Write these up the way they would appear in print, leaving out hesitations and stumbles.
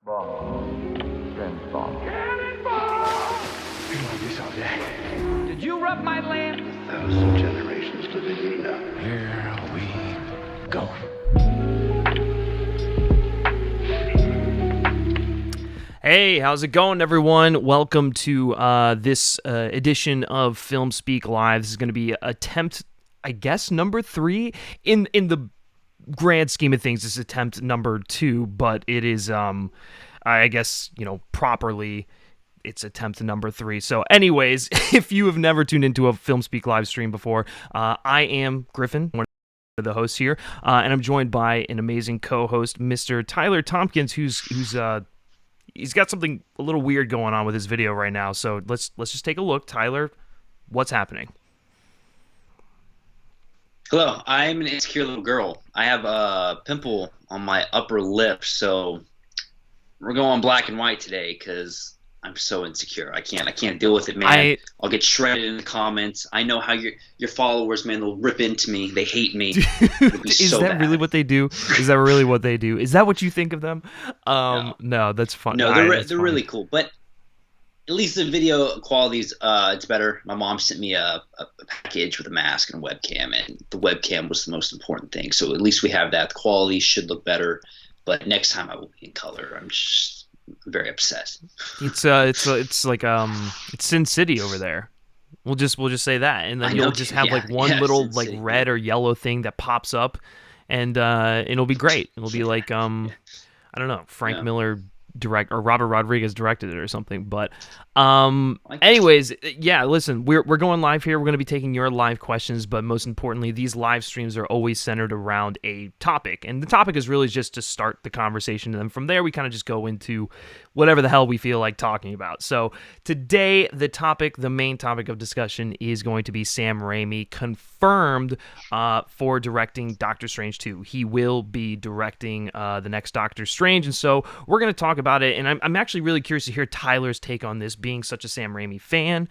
Bomb. Send bomb. Been like this all day. Did you rub my lamp? 1,000 generations living here now. Here we go. Hey, how's it going, everyone? Welcome to this edition of FilmSpeak Live. This is going to be attempt, I guess, number 3 in the grand scheme of things. This is attempt number 2, but it is, I guess, properly, it's attempt number 3. So, anyways, if you have never tuned into a FilmSpeak live stream before, I am Griffin, one of the hosts here, and I'm joined by an amazing co-host, Mr. Tyler Tompkins, who's he's got something a little weird going on with his video right now. So let's just take a look. Tyler, what's happening? Hello, I'm an insecure little girl. I have a pimple on my upper lip, so we're going black and white today because I'm so insecure. I can't deal with it, man. I'll get shredded in the comments. I know how your followers, man, they'll rip into me. They hate me. Is that bad. Really what they do? Is that really what they do? Is that what you think of them? No, that's fun. No, they're really cool, but at least the video quality is it's better. My mom sent me a package with a mask and a webcam, and the webcam was the most important thing. So at least we have that. The quality should look better, but next time I will be in color. I'm just very upset. It's like it's Sin City over there. We'll just say that, and then you'll just have one little Sin City, red or yellow thing that pops up, and it'll be great. It'll be like I don't know, Frank Miller direct or Robert Rodriguez directed it or something. But anyways, yeah, listen, we're going live here. We're going to be taking your live questions, but most importantly, these live streams are always centered around a topic, and the topic is really just to start the conversation, and then from there we kind of just go into whatever the hell we feel like talking about. So today, the main topic of discussion is going to be Sam Raimi confirmed for directing Doctor Strange 2. He will be directing the next Doctor Strange, and so we're going to talk about it, and I'm actually really curious to hear Tyler's take on this, being such a Sam Raimi fan,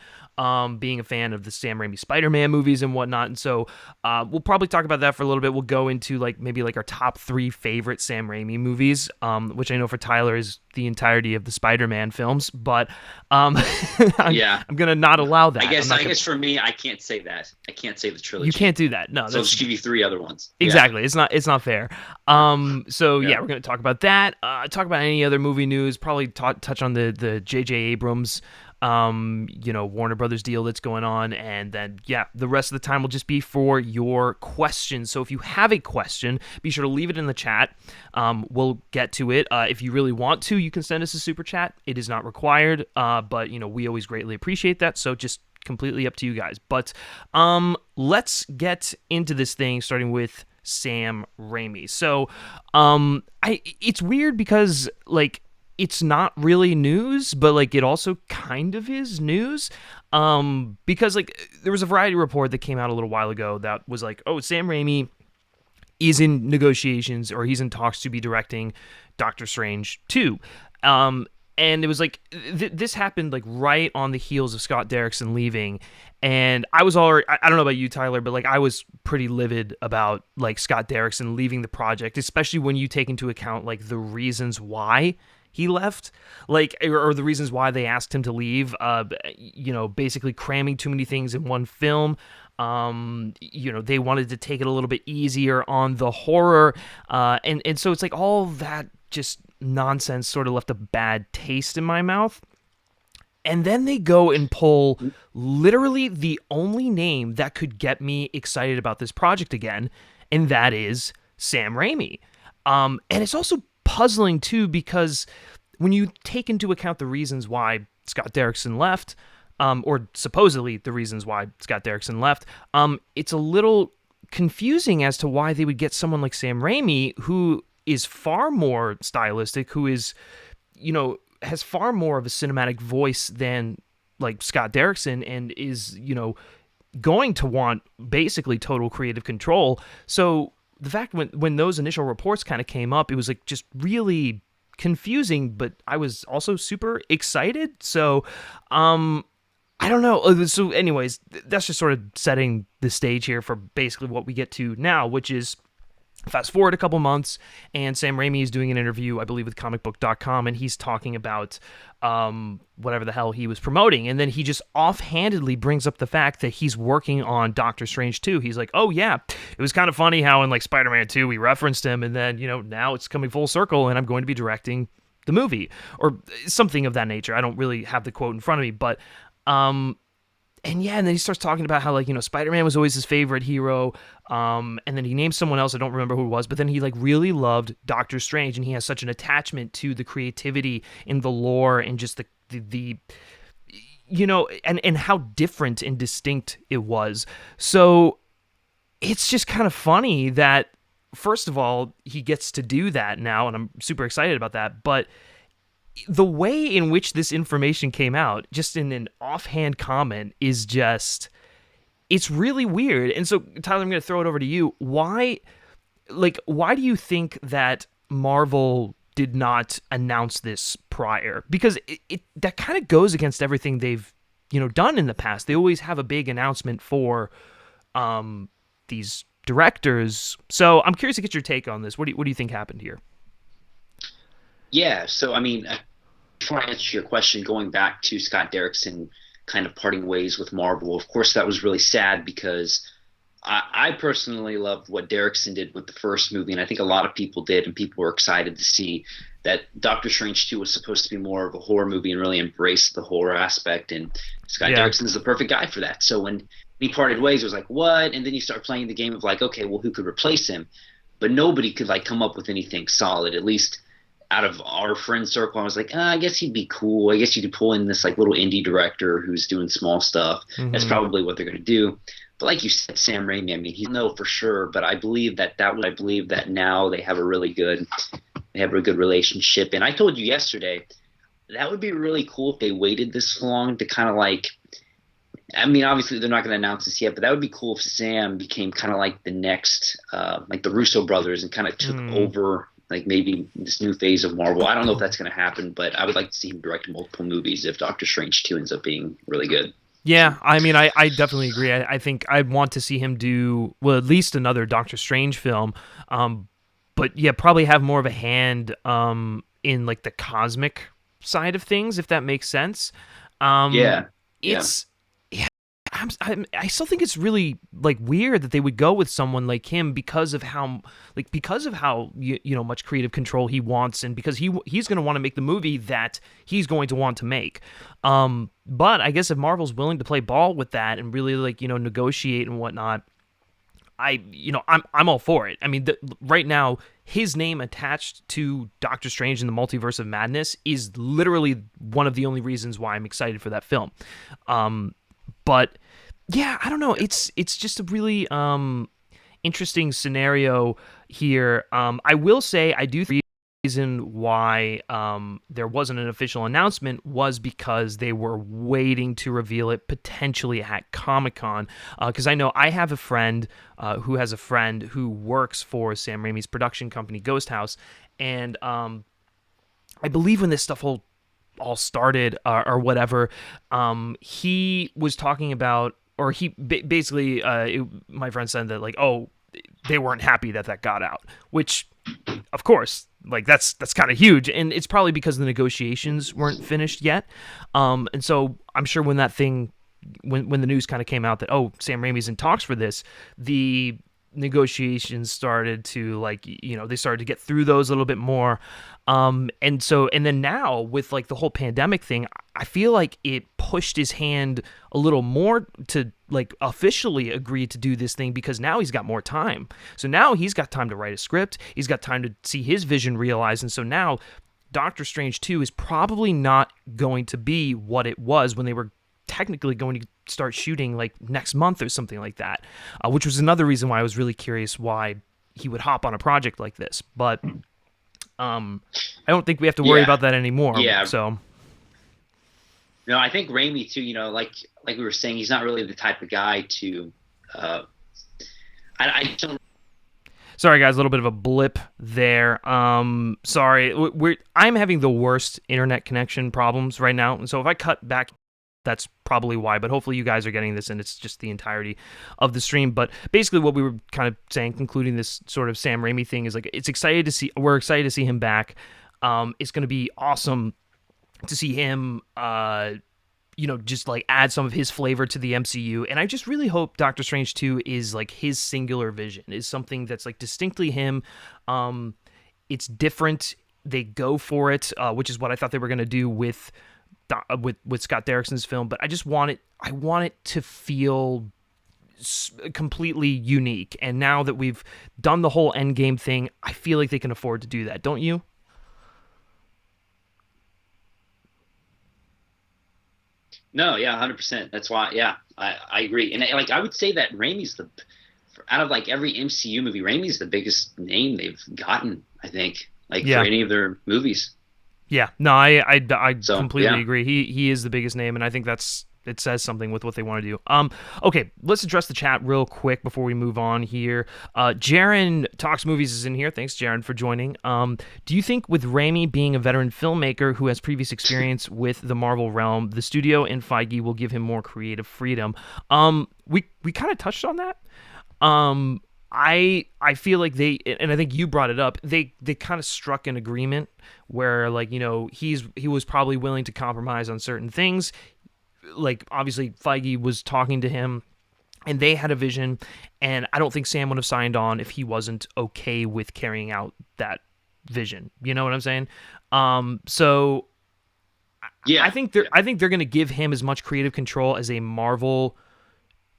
being a fan of the Sam Raimi Spider-Man movies and whatnot, and so we'll probably talk about that for a little bit. We'll go into maybe our top 3 favorite Sam Raimi movies, which I know for Tyler is the entirety of the Spider-Man films, but I'm gonna not allow that. I guess for me, I can't say that. I can't say the trilogy. You can't do that. No, so I'll just give you 3 other ones. Exactly. Yeah. It's not fair. So we're gonna talk about that. Talk about any other movie news. Probably touch on the J.J. Abrams Warner Brothers deal that's going on, and then the rest of the time will just be for your questions. So if you have a question, be sure to leave it in the chat. We'll get to it. If you really want to, you can send us a super chat. It is not required, but we always greatly appreciate that. So just completely up to you guys. But let's get into this thing, starting with Sam Raimi. So it's weird because it's not really news, but it also kind of is news, because there was a Variety report that came out a little while ago that was Sam Raimi is in negotiations, or he's in talks to be directing Doctor Strange 2. And it was this happened right on the heels of Scott Derrickson leaving, and I was already, I don't know about you, Tyler, but I was pretty livid about Scott Derrickson leaving the project, especially when you take into account the reasons why he left, or the reasons why they asked him to leave, basically cramming too many things in one film. They wanted to take it a little bit easier on the horror, and so it's all that just nonsense sort of left a bad taste in my mouth. And then they go and pull literally the only name that could get me excited about this project again, and that is Sam Raimi. And it's also puzzling too, because when you take into account the reasons why Scott Derrickson left, or supposedly the reasons why Scott Derrickson left, it's a little confusing as to why they would get someone like Sam Raimi, who is far more stylistic, who is, has far more of a cinematic voice than Scott Derrickson, and is, going to want basically total creative control. So the fact when those initial reports kind of came up, it was just really confusing, but I was also super excited. So I don't know. So anyways, that's just sort of setting the stage here for basically what we get to now, which is Fast forward a couple months, and Sam Raimi is doing an interview, I believe, with comicbook.com, and he's talking about whatever the hell he was promoting. And then he just offhandedly brings up the fact that he's working on Doctor Strange 2. He's like, oh, yeah, it was kind of funny how in like Spider-Man 2 we referenced him, and then, now it's coming full circle, and I'm going to be directing the movie, or something of that nature. I don't really have the quote in front of me, but... And then he starts talking about how, like, Spider-Man was always his favorite hero, and then he named someone else, I don't remember who it was, but then he, like, really loved Doctor Strange, and he has such an attachment to the creativity in the lore and just the and how different and distinct it was. So it's just kind of funny that, first of all, he gets to do that now, and I'm super excited about that, but the way in which this information came out, just in an offhand comment, is just, it's really weird. And so, Tyler, I'm going to throw it over to you. Why do you think that Marvel did not announce this prior? Because it that kind of goes against everything they've, done in the past. They always have a big announcement for these directors. So I'm curious to get your take on this. What do you think happened here? Yeah, so I mean, before I answer your question, going back to Scott Derrickson kind of parting ways with Marvel, of course that was really sad because I personally loved what Derrickson did with the first movie, and I think a lot of people did, and people were excited to see that Doctor Strange 2 was supposed to be more of a horror movie and really embrace the horror aspect, and Scott Derrickson is the perfect guy for that. So when he parted ways, it was like, what? And then you start playing the game of like, okay, well, who could replace him? But nobody could like come up with anything solid, at least out of our friend circle. I was like, I guess he'd be cool. I guess you could pull in this like little indie director who's doing small stuff. Mm-hmm. That's probably what they're going to do. But like you said, Sam Raimi, I mean, he'll know for sure, but I believe that now they have a really good relationship. And I told you yesterday, that would be really cool if they waited this long to kind of like, I mean, obviously they're not going to announce this yet, but that would be cool if Sam became kind of like the next, like the Russo brothers, and kind of took over like maybe this new phase of Marvel. I don't know if that's going to happen, but I would like to see him direct multiple movies if Doctor Strange 2 ends up being really good. Yeah, I mean, I definitely agree. I think I'd want to see him do, well, at least another Doctor Strange film, but yeah, probably have more of a hand in like the cosmic side of things, if that makes sense. I still think it's really like weird that they would go with someone like him because of how much creative control he wants, and because he's going to want to make the movie that he's going to want to make. But I guess if Marvel's willing to play ball with that and really like negotiate and whatnot, I'm all for it. I mean, right now his name attached to Doctor Strange in the Multiverse of Madness is literally one of the only reasons why I'm excited for that film. But yeah, I don't know. It's just a really interesting scenario here. I will say I do think the reason why there wasn't an official announcement was because they were waiting to reveal it potentially at Comic-Con. Because I know I have a friend who has a friend who works for Sam Raimi's production company, Ghost House, and I believe when this stuff all started or whatever, he was talking about, or he basically my friend said that like, oh, they weren't happy that got out, which of course, like that's kind of huge, and it's probably because the negotiations weren't finished yet, and so I'm sure when that thing when the news kind of came out that, oh, Sam Raimi's in talks for this, the negotiations started to like, they started to get through those a little bit more. And then now with like the whole pandemic thing, I feel like it pushed his hand a little more to like officially agree to do this thing, because now he's got more time. So now he's got time to write a script. He's got time to see his vision realized. And so now Doctor Strange 2 is probably not going to be what it was when they were technically going to start shooting like next month or something like that, which was another reason why I was really curious why he would hop on a project like this. But I don't think we have to worry about that anymore. Yeah. So no, I think Raimi too, like we were saying, he's not really the type of guy to I don't. Sorry guys, a little bit of a blip there. Sorry. I'm having the worst internet connection problems right now, and so if I cut back that's probably why. But hopefully you guys are getting this and it's just the entirety of the stream. But basically what we were kind of saying, concluding this sort of Sam Raimi thing, is like we're excited to see him back. It's going to be awesome to see him just like add some of his flavor to the MCU. And I just really hope Doctor Strange 2 is like his singular vision, is something that's like distinctly him. It's different. They go for it, which is what I thought they were going to do with Scott Derrickson's film. But I want it to feel completely unique. And now that we've done the whole Endgame thing, I feel like they can afford to do that. Don't you? No, yeah, 100%. That's why, yeah, I agree. And like, I would say that Raimi's out of like every MCU movie, Raimi's the biggest name they've gotten, I think, like for any of their movies. Yeah, no, I completely yeah. agree. He is the biggest name, and I think it says something with what they want to do. Okay, let's address the chat real quick before we move on here. Jaron Talks Movies is in here. Thanks, Jaron, for joining. Do you think with Raimi being a veteran filmmaker who has previous experience with the Marvel realm, the studio and Feige will give him more creative freedom? We kind of touched on that. I feel like they, and I think you brought it up, they kind of struck an agreement where, like, he was probably willing to compromise on certain things. Like, obviously Feige was talking to him and they had a vision, and I don't think Sam would have signed on if he wasn't okay with carrying out that vision. You know what I'm saying? So yeah, I think they're going to give him as much creative control as a Marvel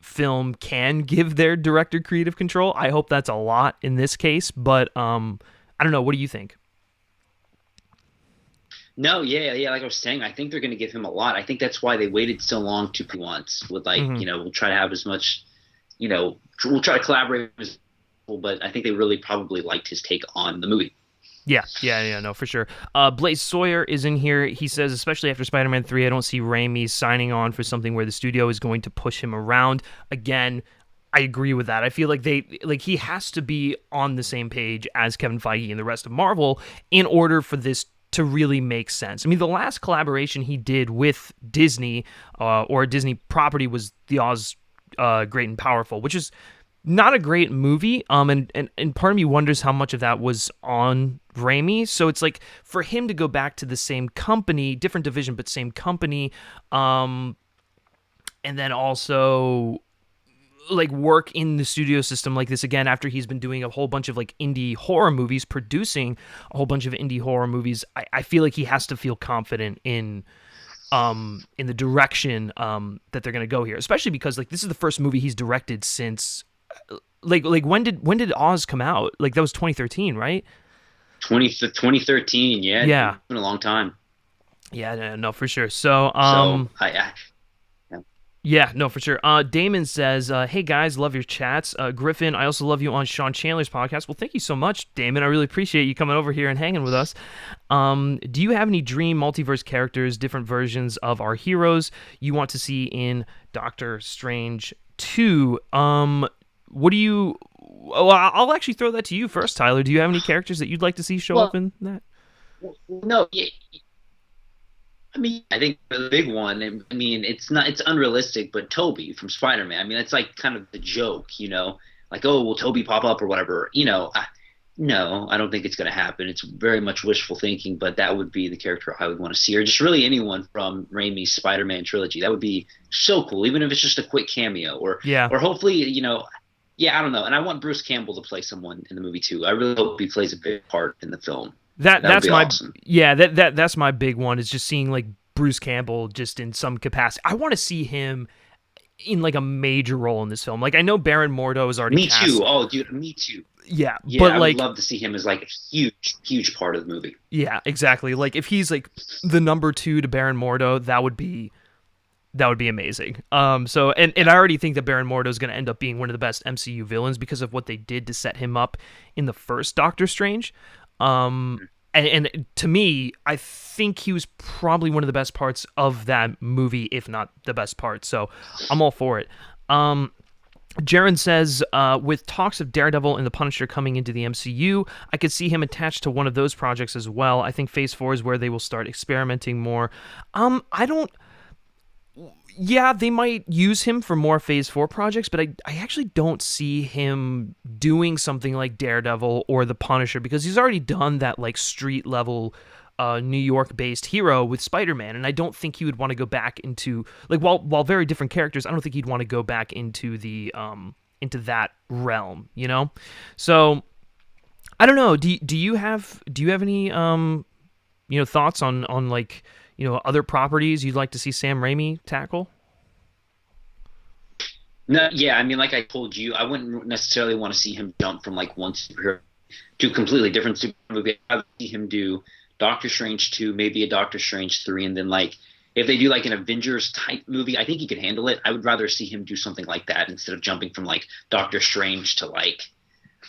film can give their director creative control. I hope that's a lot in this case, but I don't know. What do you think? No, yeah. Like I was saying, I think they're going to give him a lot. I think that's why they waited so long to once with like, we'll try to have as much, we'll try to collaborate with people, but I think they really probably liked his take on the movie. Yeah, no, for sure. Blaze Sawyer is in here. He says, especially after Spider-Man 3, I don't see Raimi signing on for something where the studio is going to push him around. Again, I agree with that. I feel like he has to be on the same page as Kevin Feige and the rest of Marvel in order for this to really make sense. I mean, the last collaboration he did with Disney or a Disney property was The Oz Great and Powerful, which is not a great movie. And part of me wonders how much of that was on Raimi. So it's like for him to go back to the same company, different division, but same company, and then also like work in the studio system like this again after he's been doing a whole bunch of like indie horror movies, producing a whole bunch of indie horror movies. I feel like he has to feel confident in the direction that they're going to go here, especially because like this is the first movie he's directed since like when did Oz come out? Like that was 2013, right? 2013, yeah. It's been a long time. Yeah, no, for sure. So yeah, no, for sure. Damon says, hey guys, love your chats. Griffin, I also love you on Sean Chandler's podcast. Well, thank you so much, Damon. I really appreciate you coming over here and hanging with us. Do you have any dream multiverse characters, different versions of our heroes you want to see in Doctor Strange 2? What do you... Well, I'll actually throw that to you first, Tyler. Do you have any characters that you'd like to see show up in that? No, yeah. I mean, I think the big one, I mean, it's unrealistic, but Toby from Spider-Man. I mean, that's like kind of the joke, like, oh, will Toby pop up or whatever? No, I don't think it's going to happen. It's very much wishful thinking, but that would be the character I would want to see, or just really anyone from Raimi's Spider-Man trilogy. That would be so cool, even if it's just a quick cameo, or hopefully, I don't know. And I want Bruce Campbell to play someone in the movie too. I really hope he plays a big part in the film. That's my awesome. That's my big one, is just seeing like Bruce Campbell just in some capacity. I want to see him in like a major role in this film. Like I know Baron Mordo is already cast. Me too. Oh, dude, me too. Yeah, but I would love to see him as like a huge part of the movie. Yeah, exactly. Like if he's like the number 2 to Baron Mordo, that would be amazing. So I already think that Baron Mordo is going to end up being one of the best MCU villains because of what they did to set him up in the first Doctor Strange. And to me, I think he was probably one of the best parts of that movie, if not the best part. So I'm all for it. Jaron says, with talks of Daredevil and the Punisher coming into the MCU, I could see him attached to one of those projects as well. I think Phase 4 is where they will start experimenting more. Yeah, they might use him for more Phase 4 projects, but I actually don't see him doing something like Daredevil or The Punisher, because he's already done that like street level New York based hero with Spider-Man, and I don't think he would want to go back into like while very different characters, I don't think he'd want to go back into the into that realm, you know? So I don't know. Do you have any thoughts on like, other properties you'd like to see Sam Raimi tackle? No, yeah, I mean, like I told you, I wouldn't necessarily want to see him jump from like one superhero to a completely different superhero movie. I would see him do Doctor Strange 2, maybe a Doctor Strange 3, and then like if they do like an Avengers type movie, I think he could handle it. I would rather see him do something like that instead of jumping from like Doctor Strange to like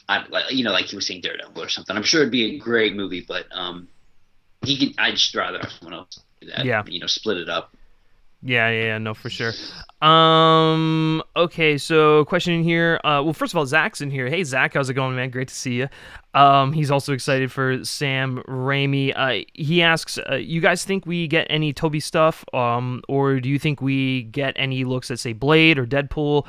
like he was saying Daredevil or something. I'm sure it'd be a great movie, but he could. I'd just rather have someone else do that. Yeah. Split it up. Yeah, no, for sure. Okay, so question in here. Well, first of all, Zach's in here. Hey, Zach, how's it going, man? Great to see you. He's also excited for Sam Raimi. He asks, you guys think we get any Toby stuff, or do you think we get any looks at, say, Blade or Deadpool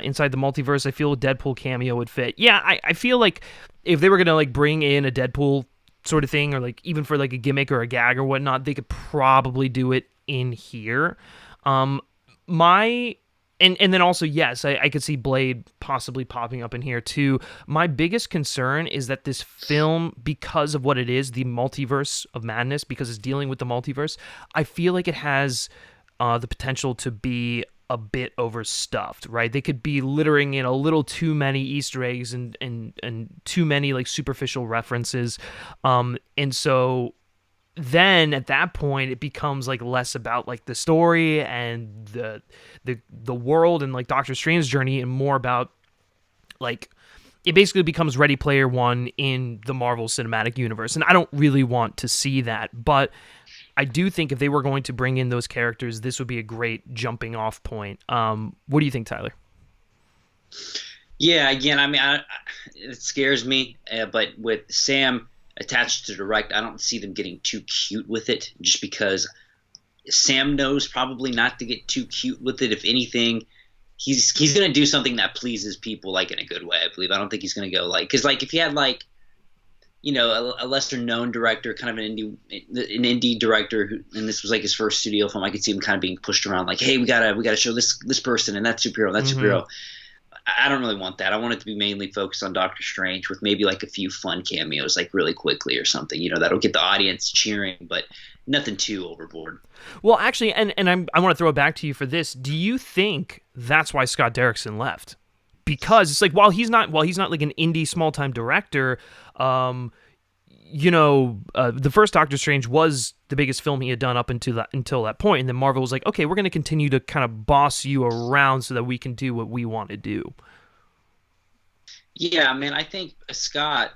inside the multiverse? I feel a Deadpool cameo would fit. Yeah, I feel like if they were going to like bring in a Deadpool sort of thing, or like even for like a gimmick or a gag or whatnot, they could probably do it in here. And then also, yes, I could see Blade possibly popping up in here too. My biggest concern is that this film, because of what it is, the Multiverse of Madness, because it's dealing with the multiverse, I feel like it has the potential to be a bit overstuffed, right? They could be littering in a little too many Easter eggs and too many like superficial references. And so then at that point it becomes like less about like the story and the world and like Doctor Strange's journey, and more about like it basically becomes Ready Player One in the Marvel Cinematic Universe. And I don't really want to see that, but I do think if they were going to bring in those characters, this would be a great jumping off point. What do you think, Tyler? Yeah, again, I mean, it scares me, but with Sam attached to direct, I don't see them getting too cute with it, just because Sam knows probably not to get too cute with it. If anything, he's going to do something that pleases people, like in a good way, I believe. I don't think he's going to go like, because like if he had like, a lesser known director, kind of an indie director, and this was like his first studio film, I could see him kind of being pushed around like, hey, we gotta show this person and that superhero, superhero. I don't really want that. I want it to be mainly focused on Doctor Strange with maybe like a few fun cameos, like really quickly or something, that'll get the audience cheering, but nothing too overboard. Well, actually, and I want to throw it back to you for this. Do you think that's why Scott Derrickson left? Because it's like while he's not like an indie small time director, the first Doctor Strange was the biggest film he had done up until that point, and then Marvel was like, okay, we're going to continue to kind of boss you around so that we can do what we want to do. Yeah, man, I think Scott,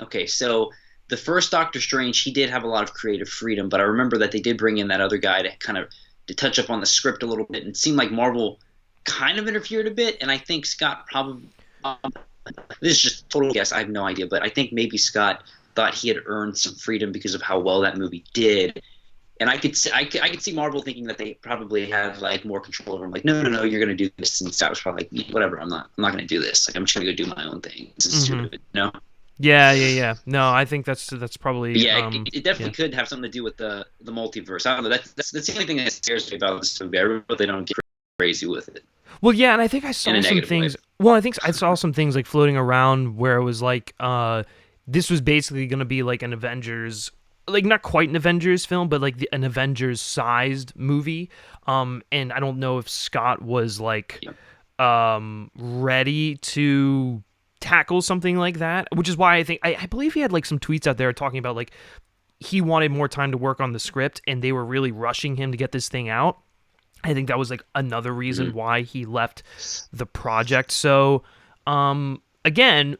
okay, so the first Doctor Strange, he did have a lot of creative freedom, but I remember that they did bring in that other guy to touch up on the script a little bit, and it seemed like Marvel kind of interfered a bit, and I think Scott probably this is just total guess, I have no idea, but I think maybe Scott thought he had earned some freedom because of how well that movie did, and I could see Marvel thinking that they probably have like more control over him, like no, you're gonna do this, and Scott was probably like, whatever, I'm not gonna do this, like I'm just gonna go do my own thing. This is stupid, Yeah. No, I think that's probably. But yeah, it definitely could have something to do with the multiverse. I don't know. That's the only thing that scares me about this movie. I really they don't get crazy with it. Well, yeah, and I think I saw some things. Way. Well, I think I saw some things like floating around where it was like, this was basically going to be like an Avengers, like not quite an Avengers film, but like an Avengers-sized movie. And I don't know if Scott was like, ready to tackle something like that, which is why I think I believe he had like some tweets out there talking about like he wanted more time to work on the script, and they were really rushing him to get this thing out. I think that was like another reason why he left the project. So, again,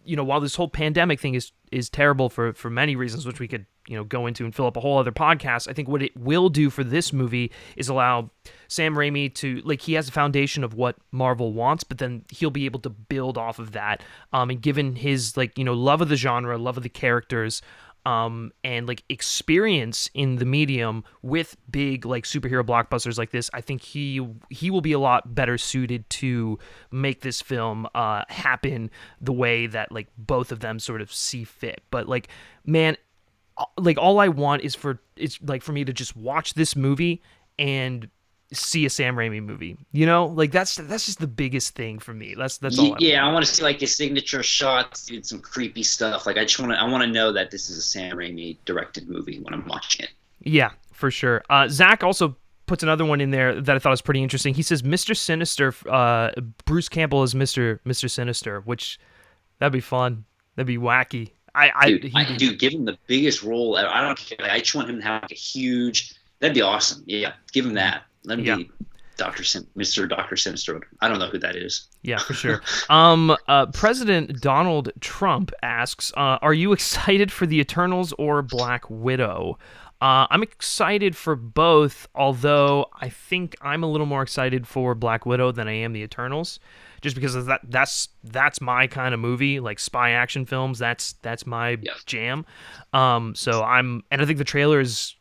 while this whole pandemic thing is terrible for many reasons, which we could, go into and fill up a whole other podcast, I think what it will do for this movie is allow Sam Raimi to, like, he has a foundation of what Marvel wants, but then he'll be able to build off of that. And given his, like, love of the genre, love of the characters, and like experience in the medium with big like superhero blockbusters like this, I think he will be a lot better suited to make this film happen the way that like both of them sort of see fit. But like, man, like all I want is for me to just watch this movie and see a Sam Raimi movie, you know, like that's just the biggest thing for me. That's all. I want to see like his signature shots, dude, some creepy stuff. Like I want to know that this is a Sam Raimi directed movie when I'm watching it. Yeah, for sure. Zach also puts another one in there that I thought was pretty interesting. He says Mr. Sinister, Bruce Campbell is Mr. Sinister, which that'd be fun. That'd be wacky. Dude, give him the biggest role ever. I don't care. Like, I just want him to have like a huge. That'd be awesome. Yeah, give him that. Let me be Mr. Doctor Sinister. I don't know who that is. Yeah, for sure. President Donald Trump asks, are you excited for the Eternals or Black Widow? I'm excited for both, although I think I'm a little more excited for Black Widow than I am the Eternals, just because of that's my kind of movie, like spy action films. That's my jam. And I think the trailers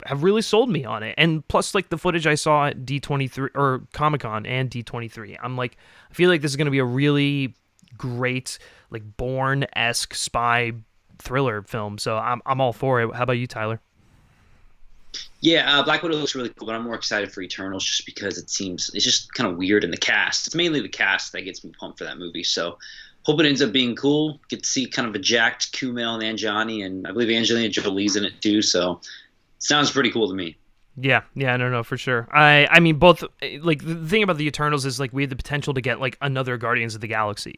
have really sold me on it, and plus like the footage I saw at D23 or Comic-Con and D23, I'm like, I feel like this is going to be a really great like Bourne-esque spy thriller film, so I'm all for it. How about you, Tyler? Yeah, Black Widow looks really cool, but I'm more excited for Eternals just because it's just kind of weird in the cast. It's mainly the cast that gets me pumped for that movie, so hope it ends up being cool. Get to see kind of a jacked Kumail Nanjiani, and I believe Angelina Jolie's in it too, so sounds pretty cool to me. Yeah, no, for sure. I mean, both, like, the thing about the Eternals is, like, we have the potential to get, like, another Guardians of the Galaxy.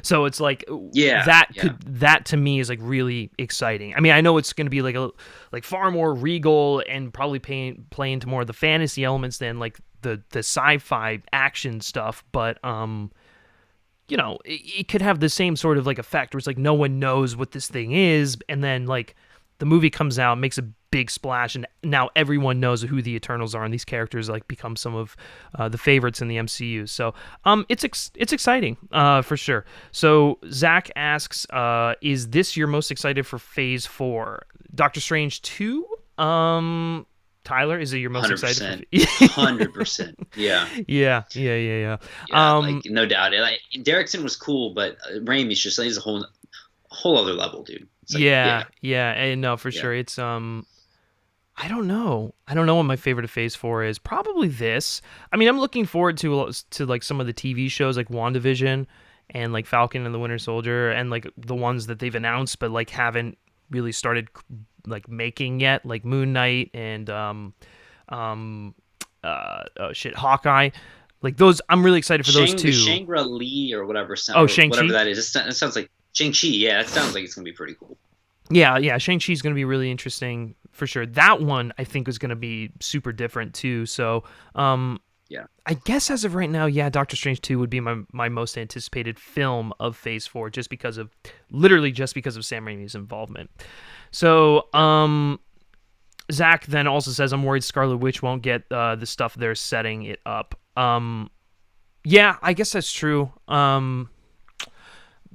So it's like, that to me is, like, really exciting. I mean, I know it's going to be, like far more regal and probably play into more of the fantasy elements than, like, the sci-fi action stuff, but, you know, it could have the same sort of, like, effect where it's, like, no one knows what this thing is, and then, like, the movie comes out, makes a big splash, and now everyone knows who the Eternals are, and these characters like become some of the favorites in the MCU. So it's exciting for sure. So Zach asks, is this your most excited for Phase 4? Doctor Strange 2? Tyler, is it your most 100%, excited? 100%. Yeah. Yeah. Like, no doubt. Like, Derrickson was cool, but Raimi's just he's a whole other level, dude. Like, yeah, and no, for sure. It's I don't know what my favorite of Phase 4 is. Probably this. I mean, I'm looking forward to like some of the TV shows like WandaVision and like Falcon and the Winter Soldier, and like the ones that they've announced but like haven't really started like making yet, like Moon Knight and Hawkeye. Like those, I'm really excited for those too. Shangri-La or whatever. Shang-Chi? Whatever that is. It sounds like Shang-Chi. Yeah, it sounds like it's gonna be pretty cool. Yeah, Shang-Chi is going to be really interesting for sure. That one, I think, is going to be super different, too. So, I guess as of right now, Doctor Strange 2 would be my most anticipated film of Phase 4, just because of Sam Raimi's involvement. So, Zach then also says, I'm worried Scarlet Witch won't get the stuff they're setting it up. Yeah, I guess that's true.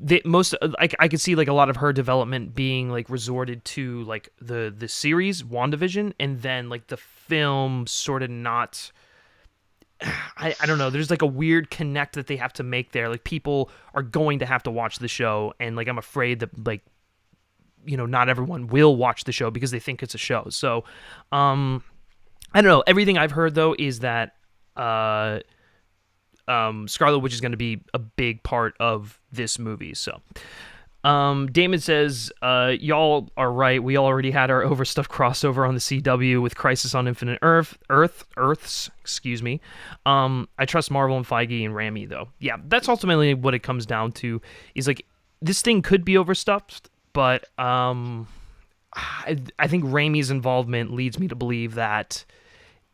I could see like a lot of her development being like resorted to like the series WandaVision, and then like the film sort of not. I don't know. There's like a weird connect that they have to make there. Like people are going to have to watch the show, and like I'm afraid that like, you know, not everyone will watch the show because they think it's a show. So, I don't know. Everything I've heard though is that Scarlet Witch is going to be a big part of this movie. So Damon says, y'all are right. We already had our overstuffed crossover on the CW with Crisis on Infinite Earths. Excuse me. I trust Marvel and Feige and Raimi though. Yeah, that's ultimately what it comes down to. Is like this thing could be overstuffed, but I think Raimi's involvement leads me to believe that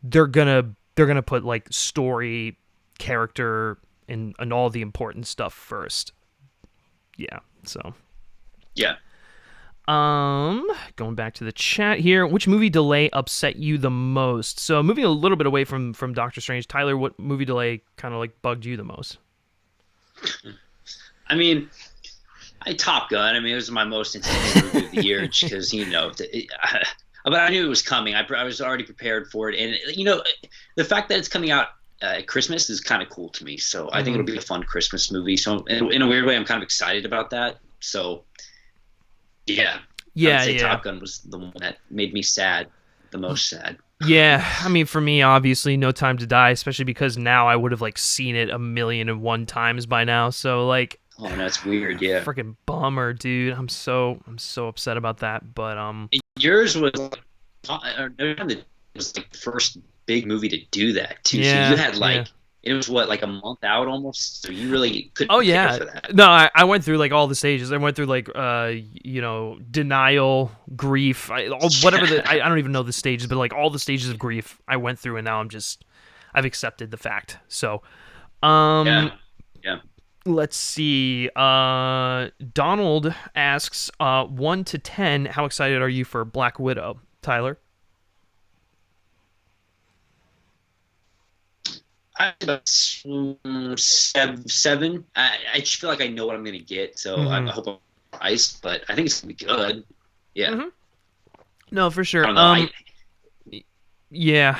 they're gonna put like story, character, and all the important stuff first. Yeah. So. Yeah. Going back to the chat here, which movie delay upset you the most? So moving a little bit away from Doctor Strange, Tyler, what movie delay kind of like bugged you the most? I mean, Top Gun. I mean, it was my most anticipated movie of the year because but I knew it was coming. I was already prepared for it, and the fact that it's coming out at Christmas is kind of cool to me. So I think it'll be a fun Christmas movie. So in a weird way, I'm kind of excited about that. So yeah, I would say Top Gun was the one that made me sad, the most sad. Yeah, I mean, for me, obviously, No Time to Die, especially because now I would have like seen it 1,000,001 times by now. So like, oh, that's weird. Yeah, freaking bummer, dude. I'm so upset about that. But yours was it was like the first big movie to do that too. Yeah, so you had it was like a month out almost. So you really couldn't. Oh yeah, for that. No, I went through like all the stages. I went through like denial, grief, whatever. I don't even know the stages, but like all the stages of grief I went through, and now I've accepted the fact. So, yeah. Let's see. Donald asks, 1 to 10, how excited are you for Black Widow, Tyler? I seven. I just feel like I know what I'm gonna get, so I hope I'm surprised. But I think it's gonna be good. Yeah. Mm-hmm. No, for sure. I don't know. Yeah,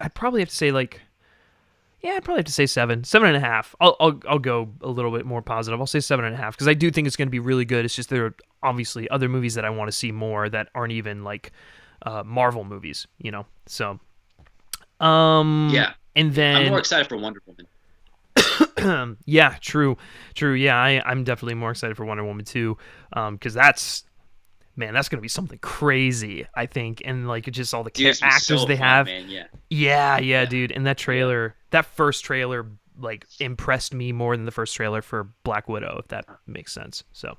I probably have to say like. Yeah, I'd probably have to say 7, 7.5. I'll go a little bit more positive. I'll say 7.5 because I do think it's going to be really good. It's just there are obviously other movies that I want to see more that aren't even like Marvel movies, So, yeah, and then I'm more excited for Wonder Woman. Yeah, true. Yeah, I'm definitely more excited for Wonder Woman too, because that's going to be something crazy, I think, and like just all the actors they have. Man, yeah, dude. And that trailer, that first trailer, like impressed me more than the first trailer for Black Widow, if that makes sense. So,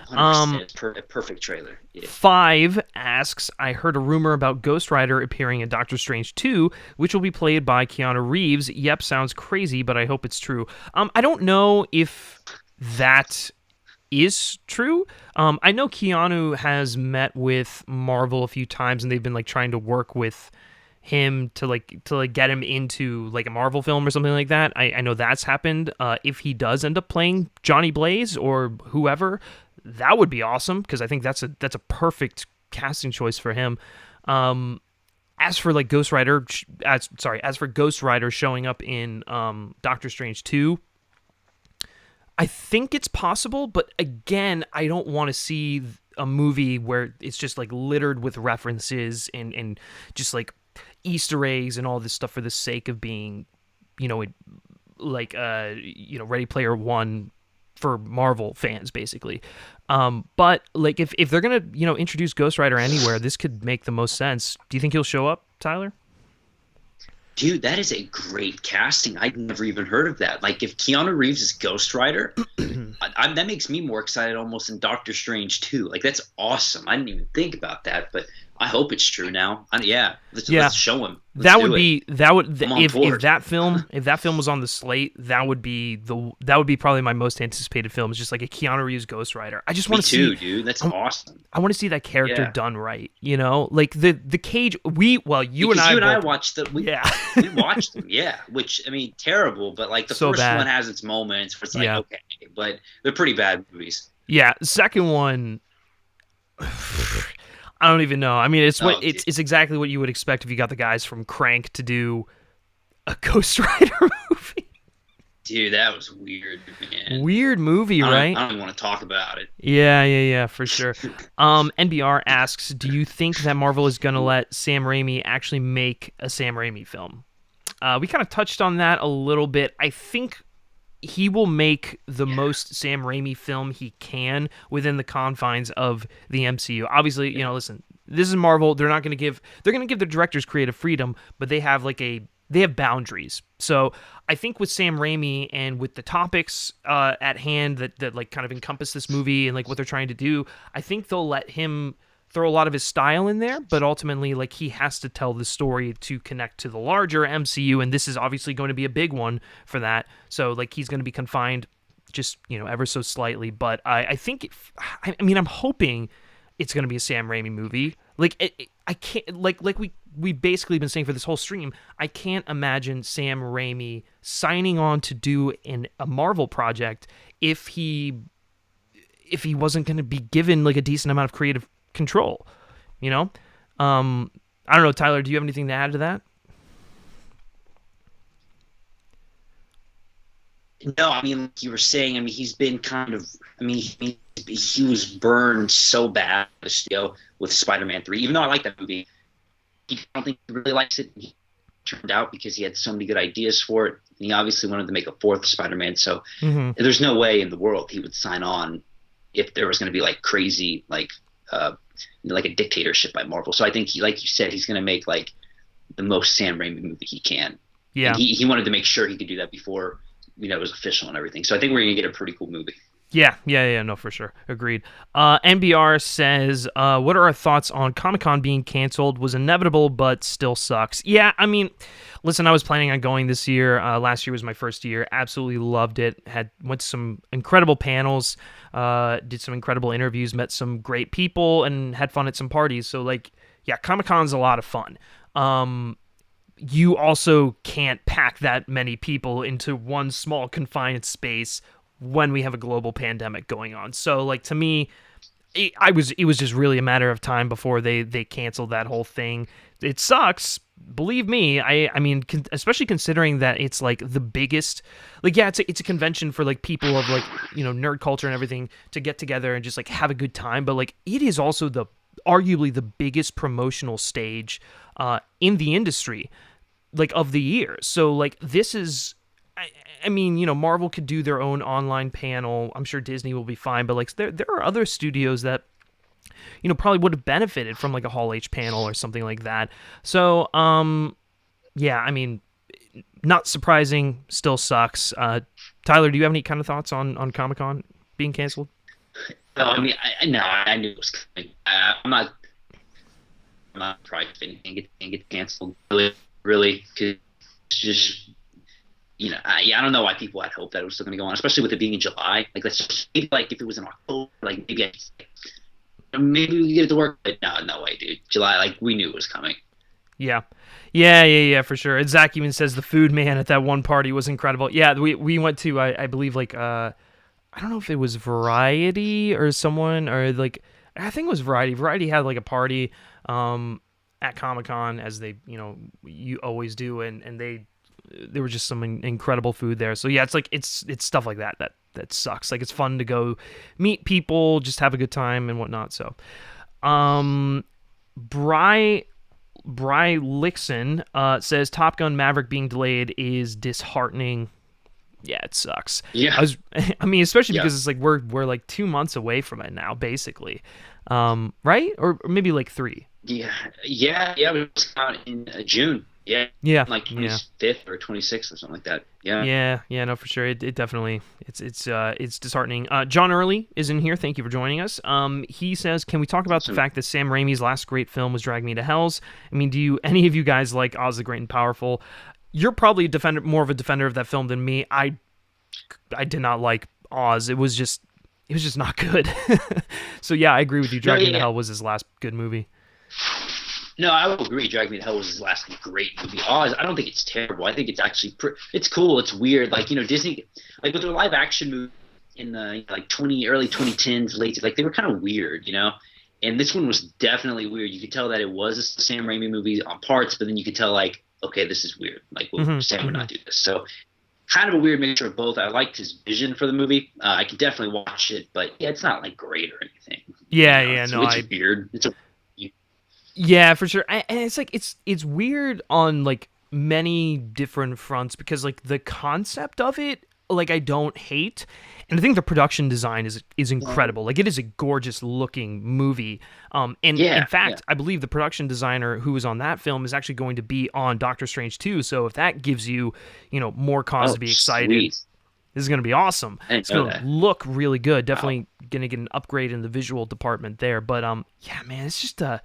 100%. A perfect trailer. Yeah. 5 asks, I heard a rumor about Ghost Rider appearing in Doctor Strange 2, which will be played by Keanu Reeves. Yep, sounds crazy, but I hope it's true. I don't know if that is true. I know Keanu has met with Marvel a few times, and they've been like trying to work with him to get him into like a Marvel film or something like that. I know that's happened. If he does end up playing Johnny Blaze or whoever, that would be awesome because I think that's a perfect casting choice for him. As for like Ghost Rider, as for Ghost Rider showing up in Doctor Strange 2, I think it's possible, but again, I don't want to see a movie where it's just like littered with references and just like Easter eggs and all this stuff for the sake of being, Ready Player One for Marvel fans, basically. But like if they're gonna introduce Ghost Rider anywhere, this could make the most sense. Do you think he'll show up, Tyler? Dude, that is a great casting. I'd never even heard of that. Like, if Keanu Reeves is Ghost Rider, that makes me more excited almost than Doctor Strange 2. Like, that's awesome. I didn't even think about that, but I hope it's true now. Let's show him. If that film was on the slate, that would be probably my most anticipated film. It's just like a Keanu Reeves Ghost Rider. I just want to see. Me too, dude. That's awesome. I want to see that character done right. Like the Cage. You and I watched them. We watched them. Yeah, which I mean, terrible. But like the first one has its moments where it's like okay, but they're pretty bad movies. Yeah, second one. I don't even know. I mean, it's exactly what you would expect if you got the guys from Crank to do a Ghost Rider movie. Dude, that was weird, man. Weird movie, right? I don't want to talk about it. Yeah, for sure. NBR asks, do you think that Marvel is going to let Sam Raimi actually make a Sam Raimi film? We kind of touched on that a little bit. I think he will make the most Sam Raimi film he can within the confines of the MCU. Obviously, listen, this is Marvel. They're going to give the directors creative freedom, but they have boundaries. So I think with Sam Raimi and with the topics at hand that like kind of encompass this movie and like what they're trying to do, I think they'll let him throw a lot of his style in there, but ultimately like he has to tell the story to connect to the larger MCU, and this is obviously going to be a big one for that. So like he's going to be confined just ever so slightly, but I think I'm hoping it's going to be a Sam Raimi movie. Like I can't like we basically been saying for this whole stream, I can't imagine Sam Raimi signing on to do a Marvel project if he if he wasn't going to be given like a decent amount of creative control, you know? I don't know, Tyler, do you have anything to add to that? No, I mean, like you were saying, I mean, he's been kind of, I mean, he was burned so bad at the studio with Spider-Man 3. Even though I like that movie, I don't think he really likes it. He turned out because he had so many good ideas for it. And he obviously wanted to make a fourth Spider-Man, so there's no way in the world he would sign on if there was going to be like crazy, like a dictatorship by Marvel. So I think he, like you said, he's going to make like the most Sam Raimi movie he can. Yeah, and he wanted to make sure he could do that before it was official and everything. So I think we're going to get a pretty cool movie. Yeah, no, for sure. Agreed. NBR says, what are our thoughts on Comic-Con being canceled? Was inevitable, but still sucks. Yeah, I mean, listen, I was planning on going this year. Last year was my first year. Absolutely loved it. Went to some incredible panels, did some incredible interviews, met some great people, and had fun at some parties. So, like, yeah, Comic-Con's a lot of fun. You also can't pack that many people into one small confined space when we have a global pandemic going on. So, like, to me, it was just really a matter of time before they canceled that whole thing. It sucks, believe me. I mean, especially considering that it's like the biggest, like, yeah, it's a convention for like people of like, nerd culture and everything to get together and just like have a good time. But like, it is also arguably the biggest promotional stage in the industry, like, of the year. So like, this is, I mean, Marvel could do their own online panel. I'm sure Disney will be fine, but like, there are other studios that, probably would have benefited from like a Hall H panel or something like that. So, yeah, I mean, not surprising, still sucks. Tyler, do you have any kind of thoughts on Comic-Con being canceled? No, I mean, I knew it was coming. I'm not surprised if anything get canceled. Really, because it's just, I don't know why people had hope that it was still going to go on, especially with it being in July. Like, let's just, maybe, like, if it was in October, like, maybe we could get it to work. But no way, dude. July, like, we knew it was coming. Yeah, for sure. And Zach even says the food man at that one party was incredible. Yeah, we went to, I believe, like, I don't know if it was Variety or someone, or, like, I think it was Variety. Variety had, like, a party at Comic-Con, as they, you always do, and there was just some incredible food there. So yeah, it's like it's stuff like that sucks. Like, it's fun to go meet people, just have a good time and whatnot. So, Bry Lixon says Top Gun Maverick being delayed is disheartening. Yeah, it sucks. Yeah, I mean, especially because it's like we're like 2 months away from it now, basically. Right? Or maybe like 3. Yeah. It was out in June. Yeah. Like 25th or 26th or something like that. Yeah. Yeah. No, for sure. It definitely it's disheartening. John Early is in here. Thank you for joining us. He says, can we talk about the fact that Sam Raimi's last great film was Drag Me to Hell's? I mean, do any of you guys like Oz the Great and Powerful? You're probably more of a defender of that film than me. I did not like Oz. It was just not good. So yeah, I agree with you. Drag Me to Hell was his last good movie. No, I will agree. Drag Me to Hell was his last great movie. Oz, I don't think it's terrible. I think it's actually it's cool. It's weird. Like, Disney, like with their live action movie in the like early 2010s, late, like they were kind of weird, And this one was definitely weird. You could tell that it was a Sam Raimi movie on parts, but then you could tell like, okay, this is weird. Like, Sam would not do this. So, kind of a weird mixture of both. I liked his vision for the movie. I could definitely watch it, but yeah, it's not like great or anything. It's weird. Yeah, for sure. And it's like it's weird on like many different fronts, because like the concept of it, like, I don't hate, and I think the production design is incredible. Like, it is a gorgeous looking movie. In fact, I believe the production designer who was on that film is actually going to be on Doctor Strange 2. So if that gives you, more cause to be excited, sweet. This is going to be awesome. It's going to look really good. Definitely going to get an upgrade in the visual department there. But yeah, man, it's just a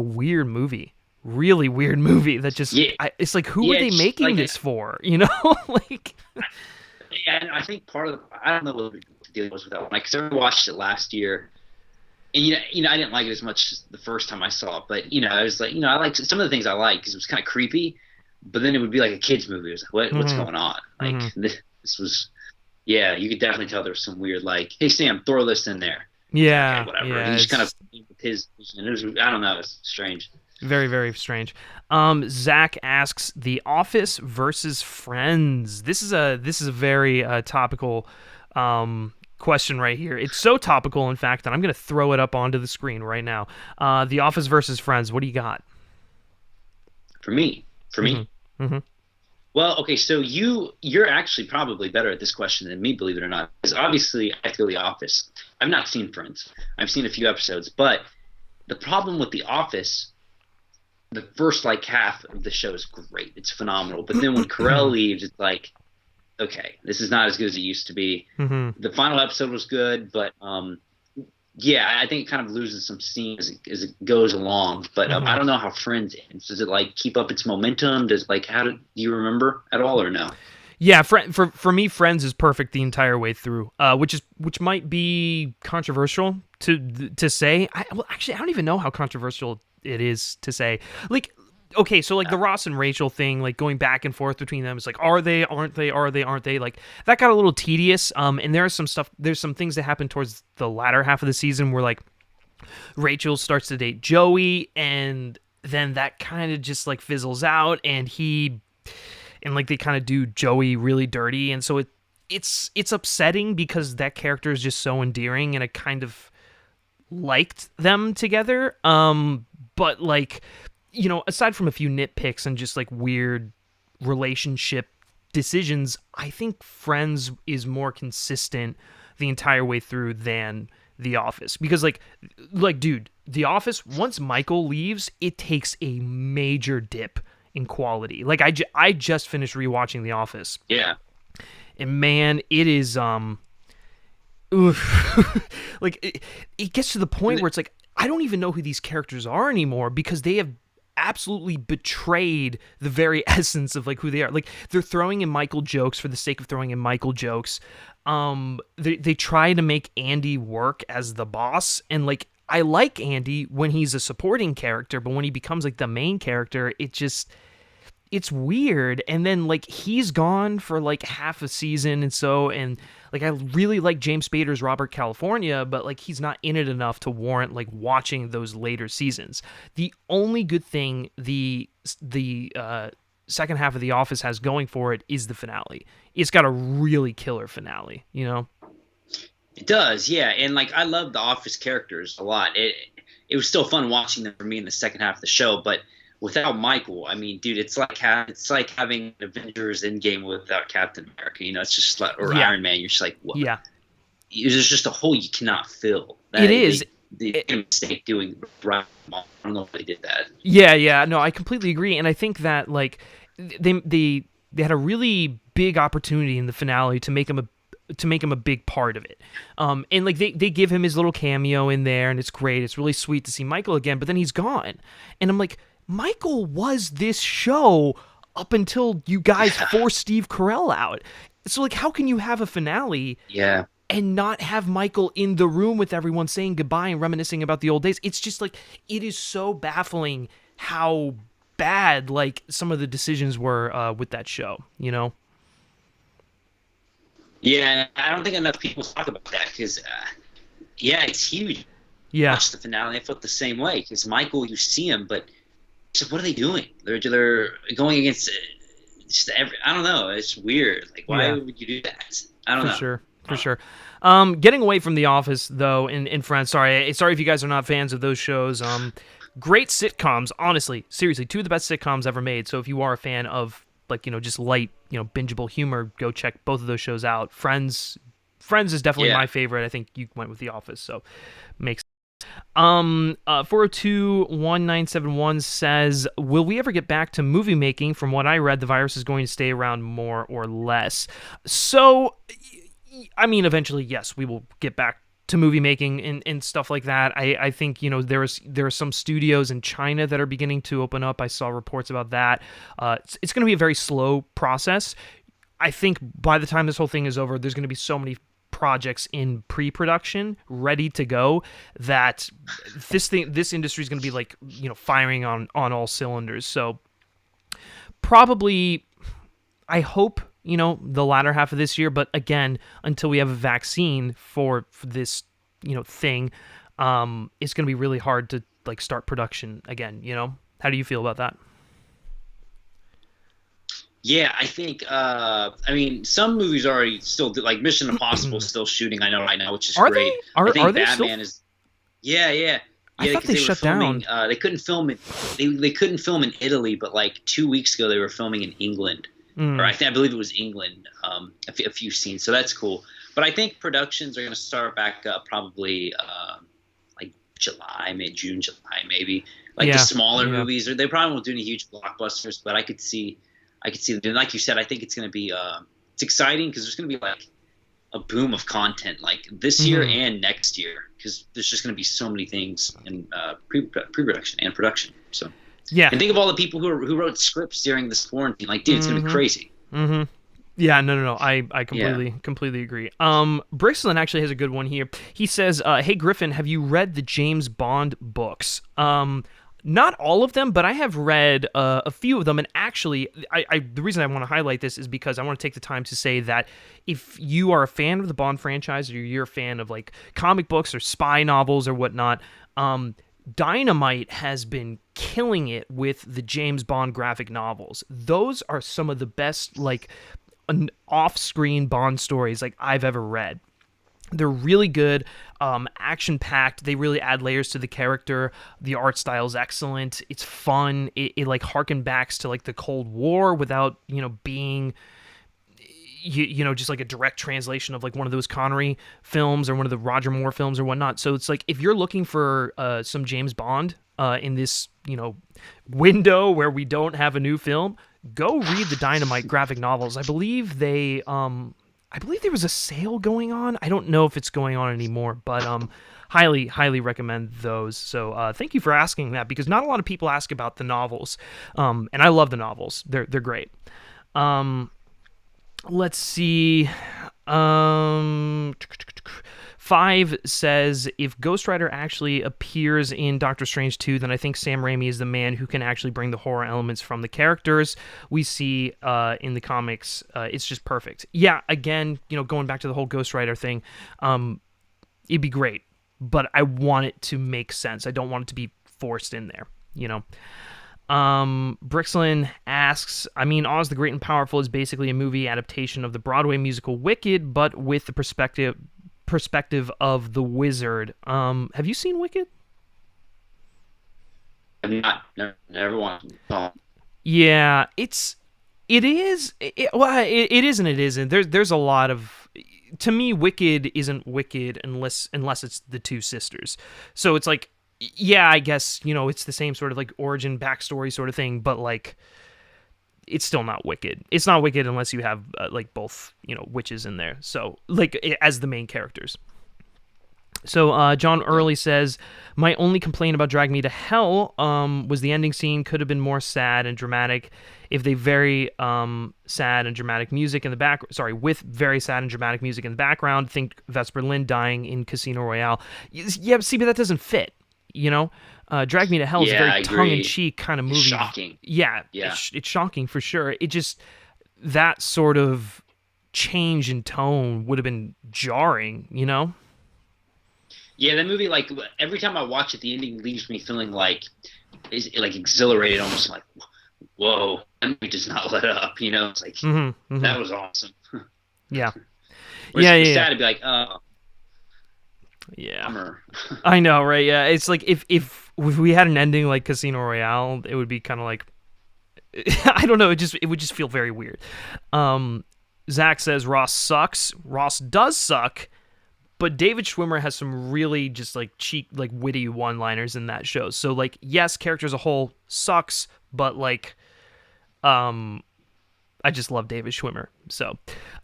weird movie. Really weird movie that just it's like, who are they making this for? Like. Yeah, and I think part of I don't know what the deal was with that one. Like, 'cause I watched it last year, and I didn't like it as much the first time I saw it, but I was like, I liked some of the things I liked because it was kind of creepy, but then it would be like a kids movie. It was like, what's going on? Like, this was, Yeah, you could definitely tell there was some weird, like, hey, Sam, throw this in there. Yeah, Okay, whatever. yeah, He just kind of, it's his, it was, I don't know, it's strange. very, very strange. Zach asks, The Office versus Friends. This is a very topical question right here. It's so topical, in fact, that I'm going to throw it up onto the screen right now. The Office versus Friends. What do you got? For me. Mm-hmm. Well, okay, so you're actually probably better at this question than me, believe it or not, because obviously I have to go to The Office. I've not seen Friends. I've seen a few episodes, but the problem with The Office, the first like half of the show is great. It's phenomenal. But then when Carell leaves, it's like, okay, this is not as good as it used to be. Mm-hmm. The final episode was good, but yeah, I think it kind of loses some steam as it goes along. But I don't know how Friends ends. Does it like keep up its momentum? Do you remember at all or no? Yeah, for me, Friends is perfect the entire way through, which might be controversial to say. Actually, I don't even know how controversial it is to say. Like, okay, so like the Ross and Rachel thing, like going back and forth between them, it's like, are they, aren't they, are they, aren't they? Like that got a little tedious. And there's some things that happen towards the latter half of the season where like Rachel starts to date Joey, and then that kind of just like fizzles out, and like they kind of do Joey really dirty, and so it's upsetting because that character is just so endearing, and I kind of liked them together. But like, you know, aside from a few nitpicks and just like weird relationship decisions, I think Friends is more consistent the entire way through than The Office, because like dude, The Office, once Michael leaves, it takes a major dip in quality. Like I just finished rewatching The Office. Yeah. And man, it is oof. Like it gets to the point where it's like I don't even know who these characters are anymore, because they have absolutely betrayed the very essence of like who they are. Like they're throwing in Michael jokes for the sake of throwing in Michael jokes. They try to make Andy work as the boss, and like I like Andy when he's a supporting character, but when he becomes like the main character, it's weird. And then like he's gone for like half a season, and like I really like James Spader's Robert California, but like he's not in it enough to warrant like watching those later seasons. The only good thing the second half of The Office has going for it is the finale. It's got a really killer finale, you know? It does, yeah. And like I love the Office characters a lot. It was still fun watching them for me in the second half of the show, but without Michael, I mean, dude, it's like having an Avengers Endgame without Captain America. You know, it's just like, or Iron Man. You're just like, what? Yeah. There's just a hole you cannot fill. It is. They made a mistake doing right. I don't know if they did that. Yeah. No, I completely agree, and I think that like they had a really big opportunity in the finale to make him a big part of it. And like they give him his little cameo in there, and it's great. It's really sweet to see Michael again, but then he's gone, and I'm like, Michael was this show up until you guys forced Steve Carell out. So like, how can you have a finale? Yeah. And not have Michael in the room with everyone saying goodbye and reminiscing about the old days? It's just like, it is so baffling how bad like some of the decisions were with that show, you know? Yeah, I don't think enough people talk about that because, yeah, it's huge. Yeah. Watch the finale, I felt the same way because Michael, you see him, but so what are they doing? They're going against just I don't know. It's weird. Like, why would you do that? I don't know. For sure. Getting away from The Office, though, and Friends, sorry if you guys are not fans of those shows. Great sitcoms, honestly, seriously, two of the best sitcoms ever made. So if you are a fan of, like, you know, just light, you know, bingeable humor, go check both of those shows out. Friends is definitely my favorite. I think you went with The Office, so makes 402-1971 says, will we ever get back to movie making? From what I read, the virus is going to stay around more or less. So, I mean, eventually, yes, we will get back to movie making and stuff like that. I think, you know, there are some studios in China that are beginning to open up. I saw reports about that. It's going to be a very slow process. I think by the time this whole thing is over, there's going to be so many projects in pre-production ready to go that this industry is going to be like, you know, firing on all cylinders. So probably, I hope the latter half of this year. But again, until we have a vaccine for this, thing, it's going to be really hard to like start production again. How do you feel about that? Yeah, I think. Some movies already still like Mission Impossible still shooting. I know right now, which is Are great. they? Are they Batman still? is. Yeah. I thought they shut filming, down. They couldn't film it. They couldn't film in Italy, but like 2 weeks ago they were filming in England, or I believe it was England. A few scenes, so that's cool. But I think productions are going to start back up probably like June, July, maybe. Like the smaller movies, or they probably won't do any huge blockbusters. But I could see them. Like you said, I think it's going to be it's exciting because there's going to be like a boom of content like this year and next year, because there's just going to be so many things in pre-production and production. So and think of all the people who wrote scripts during this quarantine. Like, dude, it's going to be crazy. Yeah, no. I completely agree. Brixlin actually has a good one here. He says, "Hey Griffin, have you read the James Bond books?" Not all of them, but I have read a few of them. And actually, the reason I want to highlight this is because I want to take the time to say that if you are a fan of the Bond franchise, or you're a fan of like comic books or spy novels or whatnot, Dynamite has been killing it with the James Bond graphic novels. Those are some of the best like off-screen Bond stories like I've ever read. They're really good, action-packed. They really add layers to the character. The art style is excellent. It's fun. It like harken backs to like the Cold War without being just like a direct translation of like one of those Connery films or one of the Roger Moore films or whatnot. So it's like if you're looking for some James Bond in this window where we don't have a new film, go read the Dynamite graphic novels. I believe there was a sale going on. I don't know if it's going on anymore, but highly recommend those. So thank you for asking that, because not a lot of people ask about the novels, and I love the novels. They're great. Let's see. 5 says, if Ghost Rider actually appears in Doctor Strange 2, then I think Sam Raimi is the man who can actually bring the horror elements from the characters we see in the comics. It's just perfect. Yeah, again, going back to the whole Ghost Rider thing, it'd be great, but I want it to make sense. I don't want it to be forced in there, Brixlin asks, Oz the Great and Powerful is basically a movie adaptation of the Broadway musical Wicked, but with the perspective of the wizard. Have you seen Wicked? I've not. Never watched it. Yeah, it is and it isn't. There's a lot of, to me, Wicked isn't Wicked unless it's the two sisters. So it's like, yeah, I guess, it's the same sort of like origin backstory sort of thing, but like it's still not Wicked. It's not Wicked unless you have like both, witches in there. So like as the main characters. So John Early says, my only complaint about Drag Me to Hell was the ending scene could have been more sad and dramatic if they very sad and dramatic music in the back. Sorry, with very sad and dramatic music in the background. Think Vesper Lynd dying in Casino Royale. Yeah, see, but that doesn't fit. Drag Me to Hell is a very tongue-in-cheek kind of movie. It's shocking. Yeah. It's shocking for sure. It just, that sort of change in tone would have been jarring, Yeah, that movie, like, every time I watch it, the ending leaves me feeling like exhilarated, almost like, whoa, that movie does not let up, It's like, that was awesome. Yeah. It's sad to be like, oh. Yeah. Bummer. I know, right? Yeah, it's like if we had an ending like Casino Royale, it would be kind of like, I don't know, it would just feel very weird. Zach says Ross sucks. Ross does suck, but David Schwimmer has some really just like witty one-liners in that show. So like, yes, character as a whole sucks, but like, I just love David Schwimmer. So,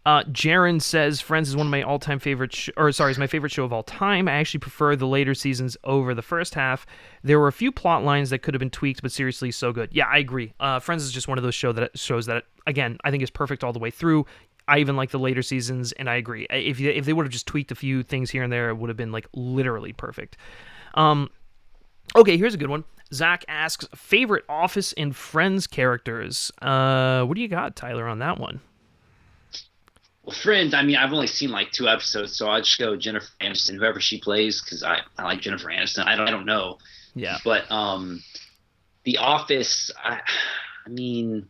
Jaron says Friends is one of my all-time favorite, is my favorite show of all time. I actually prefer the later seasons over the first half. There were a few plot lines that could have been tweaked, but seriously, so good. Yeah, I agree. Friends is just one of those shows that again, I think is perfect all the way through. I even like the later seasons, and I agree. If they would have just tweaked a few things here and there, it would have been like literally perfect. Okay, here's a good one. Zach asks, favorite Office and Friends characters. What do you got, Tyler, on that one? Well, Friends, I mean, I've only seen like 2 episodes, so I'll just go Jennifer Aniston, whoever she plays, because I like Jennifer Aniston. I don't know. Yeah. But The Office, I mean,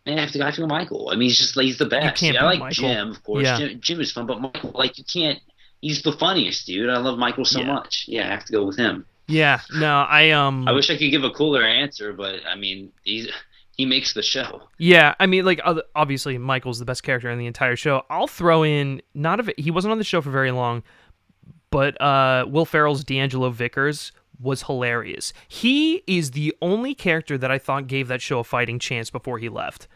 man, I have to go Michael. I mean, he's the best. You can't I like Michael. Jim, of course. Yeah. Jim is fun, but Michael, like, you can't. He's the funniest, dude. I love Michael so much. Yeah, I have to go with him. Yeah. No, I wish I could give a cooler answer, but I mean, he makes the show. Yeah, I mean, like, obviously Michael's the best character in the entire show. I'll throw in he wasn't on the show for very long, but Will Ferrell's D'Angelo Vickers was hilarious. He is the only character that I thought gave that show a fighting chance before he left.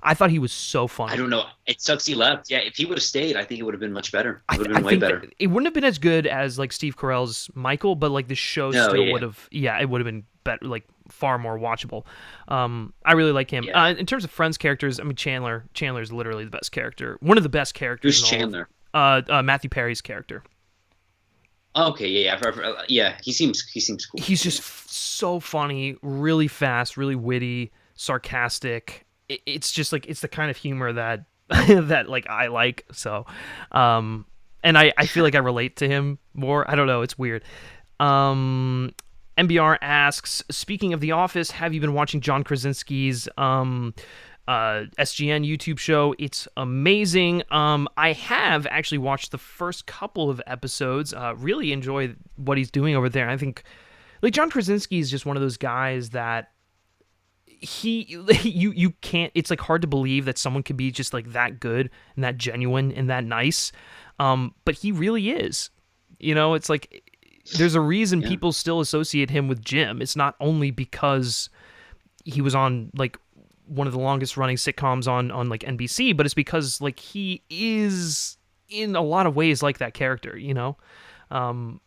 I thought he was so funny. I don't know. It sucks he left. Yeah, if he would have stayed, I think it would have been much better. It would have been way better. It wouldn't have been as good as like Steve Carell's Michael, but like the show still would have. Yeah, it would have been better, like far more watchable. I really like him. Yeah. In terms of Friends characters, I mean Chandler is literally the best character. One of the best characters. Who's Chandler? Matthew Perry's character. Okay, yeah. He seems cool. He's just so funny, really fast, really witty, sarcastic. It's just like it's the kind of humor that that like I like. So, and I feel like I relate to him more. I don't know. It's weird. MBR asks, speaking of The Office, have you been watching John Krasinski's SGN YouTube show? It's amazing. I have actually watched the first couple of episodes. Really enjoy what he's doing over there. I think like John Krasinski is just one of those guys that you can't, it's like hard to believe that someone could be just like that good and that genuine and that nice. But he really is. You know, it's like there's a reason people still associate him with Jim. It's not only because he was on like one of the longest running sitcoms on like NBC, but it's because like he is in a lot of ways like that character, you know? I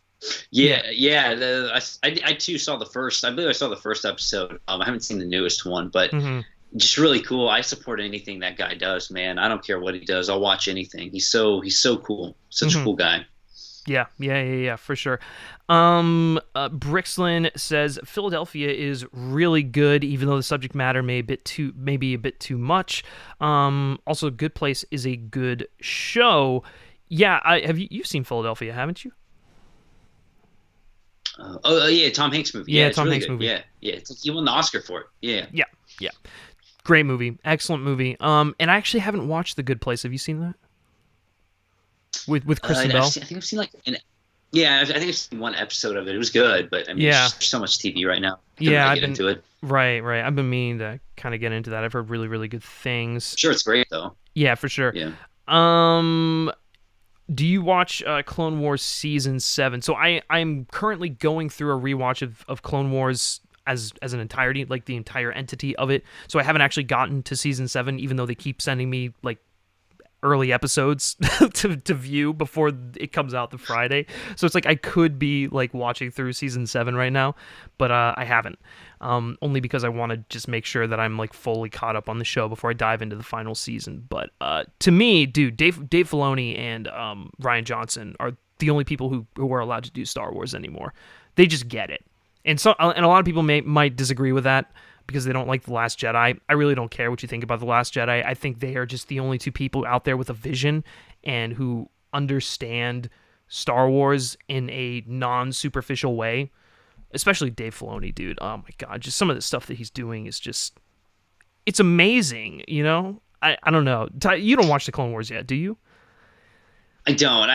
too saw the first. I believe I saw the first episode. I haven't seen the newest one, but just really cool. I support anything that guy does, man. I don't care what he does. I'll watch anything. He's so cool. Such a cool guy. Yeah, for sure. Brixlin says Philadelphia is really good, even though the subject matter may be a bit too much. Also, Good Place is a good show. Yeah, you've seen Philadelphia, haven't you? Yeah, Tom Hanks movie. Yeah, it's Tom really Hanks good. movie. Yeah. It's like he won the Oscar for it. Yeah. Great movie, excellent movie. And I actually haven't watched The Good Place. Have you seen that? With Kristen Bell? I think I've seen I think I've seen one episode of it. It was good, but I mean, there's so much TV right now. I've been into it. Right. I've been meaning to kind of get into that. I've heard really, really good things. Sure, it's great though. Yeah, for sure. Yeah. Do you watch Clone Wars Season 7? So I'm currently going through a rewatch of Clone Wars as an entirety, like the entire entity of it. So I haven't actually gotten to Season 7, even though they keep sending me like early episodes to view before it comes out the Friday. So it's like I could be like watching through Season 7 right now, but I haven't. Only because I want to just make sure that I'm like fully caught up on the show before I dive into the final season. But to me, dude, Dave Filoni and Rian Johnson are the only people who are allowed to do Star Wars anymore. They just get it, and a lot of people might disagree with that because they don't like The Last Jedi. I really don't care what you think about The Last Jedi. I think they are just the only two people out there with a vision and who understand Star Wars in a non-superficial way. Especially Dave Filoni, dude. Oh my God, just some of the stuff that he's doing is just, it's amazing, you know? I don't know. You don't watch the Clone Wars yet, do you? I don't.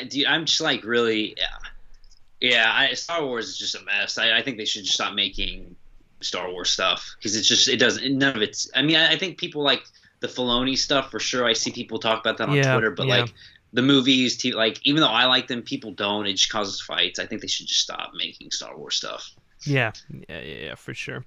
Dude, I'm just like really, Star Wars is just a mess. I think they should just stop making Star Wars stuff because none of it's, I mean, I think people like the Filoni stuff for sure. I see people talk about that on Twitter, but like the movies, like even though I like them, people don't. It just causes fights. I think they should just stop making Star Wars stuff. Yeah, for sure.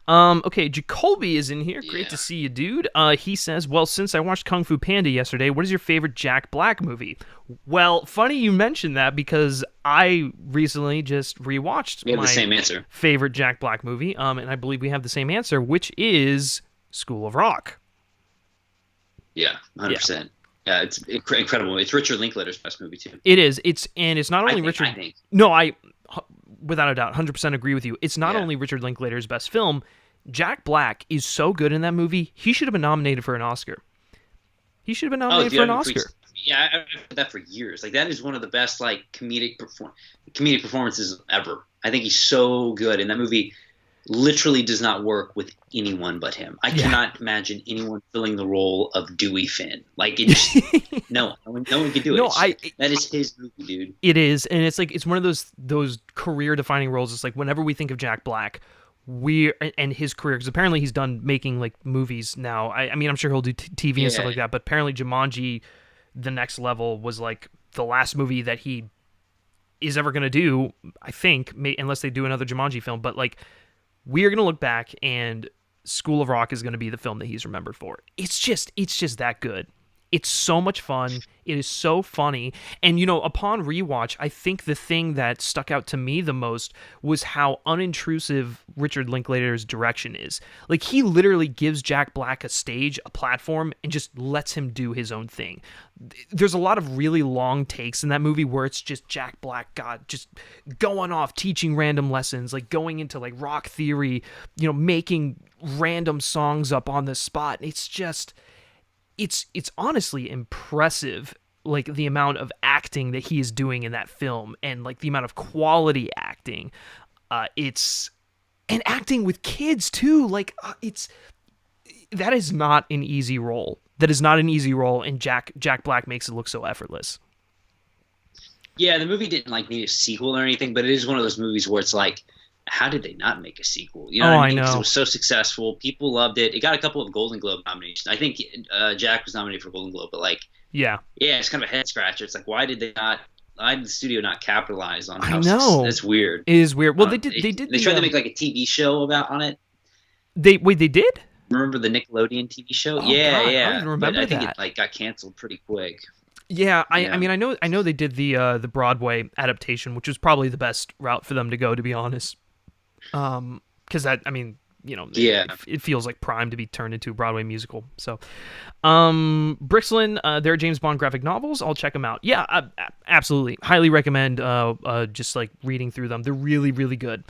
Okay, Jacoby is in here. Great to see you, dude. He says, well, since I watched Kung Fu Panda yesterday, what is your favorite Jack Black movie? Well, funny you mentioned that because I recently just rewatched the same answer. Favorite Jack Black movie, and I believe we have the same answer, which is School of Rock. Yeah, 100%. Yeah, it's incredible. It's Richard Linklater's best movie too. It is. It's not only Richard. I think. No, without a doubt, 100% agree with you. It's not only Richard Linklater's best film. Jack Black is so good in that movie. He should have been nominated for an Oscar. He should have been nominated for an Oscar. Yeah, I've heard that for years. Like, that is one of the best like comedic performances ever. I think he's so good, and that movie literally does not work with anyone but him. I cannot imagine anyone filling the role of Dewey Finn. Like, it just, no one can do it. No, that is his movie, dude. It is, and it's like it's one of those career-defining roles. It's like whenever we think of Jack Black, and his career, because apparently he's done making like movies now. I mean, I'm sure he'll do TV and stuff like that, but apparently Jumanji: The Next Level was like the last movie that he is ever going to do, I think, unless they do another Jumanji film. But like, we are going to look back, and School of Rock is going to be the film that he's remembered for. It's just that good. It's so much fun. It is so funny. And, you know, upon rewatch, I think the thing that stuck out to me the most was how unintrusive Richard Linklater's direction is. Like, he literally gives Jack Black a stage, a platform, and just lets him do his own thing. There's a lot of really long takes in that movie where it's just Jack Black, just going off, teaching random lessons, like going into like rock theory, you know, making random songs up on the spot. It's just... It's honestly impressive, like the amount of acting that he is doing in that film, and like the amount of quality acting. And acting with kids too. Like that is not an easy role. That is not an easy role, and Jack Black makes it look so effortless. Yeah, the movie didn't like need a sequel or anything, but it is one of those movies where it's like, how did they not make a sequel? You know what I mean? 'Cause it was so successful. People loved it. It got a couple of Golden Globe nominations. I think Jack was nominated for Golden Globe, but like, yeah, it's kind of a head scratcher. It's like, why did the studio not capitalize on how it's weird. It is weird. Well, they tried to make like a TV show on it. They did? Remember the Nickelodeon TV show? Oh, yeah. God, I don't even remember but I think that. it like got canceled pretty quick. Yeah, I mean, I know they did the Broadway adaptation, which was probably the best route for them to go, to be honest. Because that, I mean, you know, it feels like prime to be turned into a Broadway musical. So, Brixlin, their James Bond graphic novels, I'll check them out. Yeah, absolutely, highly recommend. Just like reading through them, they're really, really good.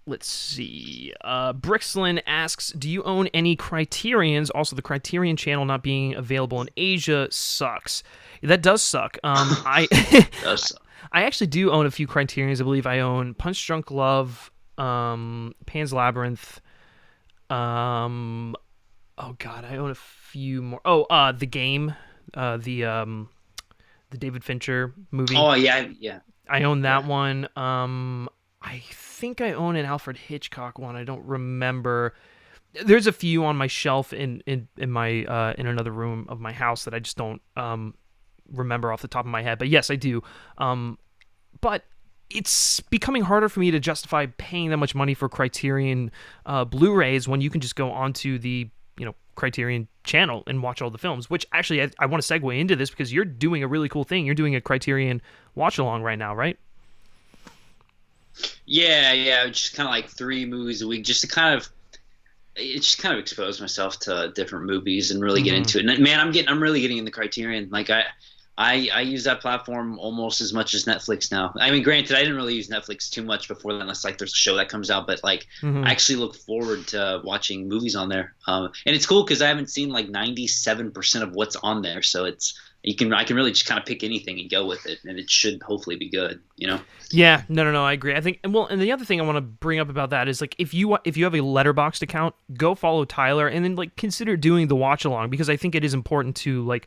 Let's see. Brixlin asks, do you own any Criterions? Also, the Criterion Channel not being available in Asia sucks. That does suck. Does suck. I actually do own a few Criterions. I believe I own Punch Drunk Love, Pan's Labyrinth. Oh God, I own a few more. Oh, The Game, the David Fincher movie. Oh yeah. I own that one. I think I own an Alfred Hitchcock one. I don't remember. There's a few on my shelf in my in another room of my house that I just don't remember off the top of my head. But yes, I do. But it's becoming harder for me to justify paying that much money for Criterion Blu-rays when you can just go onto the Criterion Channel and watch all the films. Which actually I want to segue into this because you're doing a really cool thing. You're doing a Criterion watch along right now, right? Yeah, just kind of like 3 movies a week, just to kind of expose myself to different movies and really get into it. And man, I'm really getting in the Criterion. Like I use that platform almost as much as Netflix now. I mean, granted, I didn't really use Netflix too much before that, unless like there's a show that comes out. But like, I actually look forward to watching movies on there. And it's cool because I haven't seen like 97% of what's on there, so I can really just kind of pick anything and go with it, and it should hopefully be good, you know? Yeah, no, I agree. I think, and the other thing I want to bring up about that is like if you have a Letterboxd account, go follow Tyler, and then like consider doing the watch along, because I think it is important to like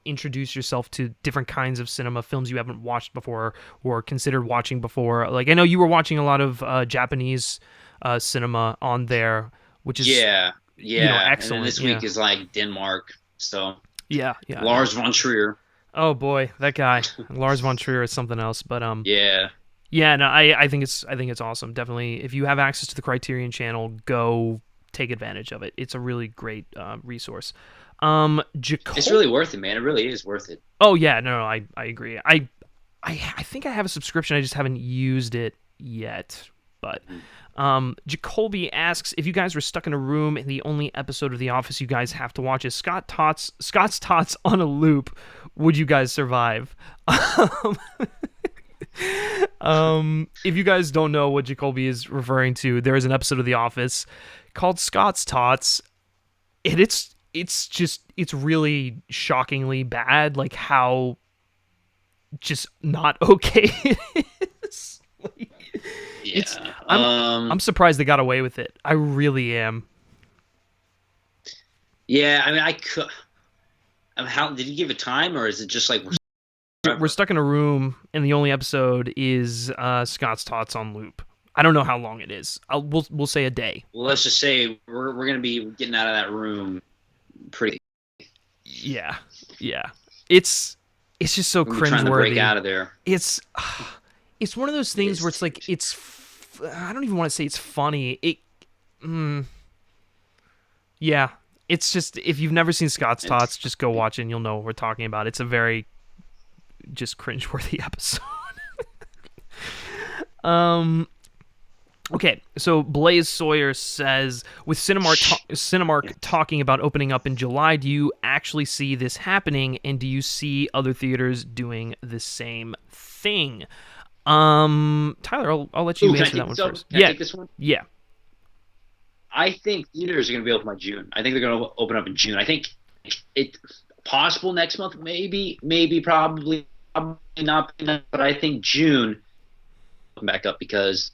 introduce yourself to different kinds of cinema, films you haven't watched before or considered watching before. Like I know you were watching a lot of Japanese cinema on there, which is excellent. And this week is like Denmark, so. Yeah. Lars von Trier. Oh boy, that guy. Lars von Trier is something else, but Yeah. No, I think it's awesome. Definitely, if you have access to the Criterion Channel, go take advantage of it. It's a really great resource. It's really worth it, man. It really is worth it. Oh yeah, no, I agree. I think I have a subscription. I just haven't used it yet, but. Jacoby asks, if you guys were stuck in a room and the only episode of The Office you guys have to watch is Scott's Tots on a loop, would you guys survive? If you guys don't know what Jacoby is referring to, there is an episode of The Office called Scott's Tots, it's really shockingly bad, like how just not okay it is. Like, Yeah. I'm surprised they got away with it. I really am. Yeah, I mean, I could. How did he give a time, or is it just like We're stuck in a room, and the only episode is Scott's Tots on loop. I don't know how long it is. We'll say a day. Well, let's just say we're gonna be getting out of that room pretty. Yeah. It's just so We're trying to cringeworthy. break out of there. It's one of those things where it's like I don't even want to say it's funny. Yeah. It's just, if you've never seen Scott's Tots, just go watch it and you'll know what we're talking about. It's a very just cringeworthy episode. Okay, so Blaze Sawyer says, with Cinemark talking about opening up in July, do you actually see this happening, and do you see other theaters doing the same thing? Tyler, I'll let you answer that one first. Can I take this one? Yeah. I think theaters are going to be open by June. I think they're going to open up in June. I think it's possible next month, maybe, probably not. But I think June open back up because,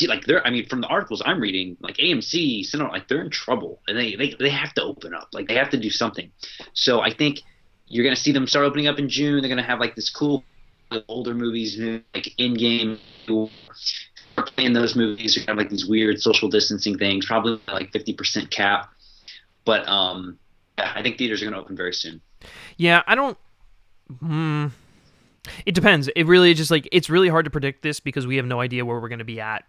like, from the articles I'm reading, like AMC, Cinema, like they're in trouble and they have to open up. Like they have to do something. So I think you're going to see them start opening up in June. They're going to have like this cool older movies, like in-game. Playing those movies are kind of like these weird social distancing things, probably like 50% cap. But I think theaters are going to open very soon. Yeah, I don't. It depends. It really just like it's really hard to predict this because we have no idea where we're going to be at,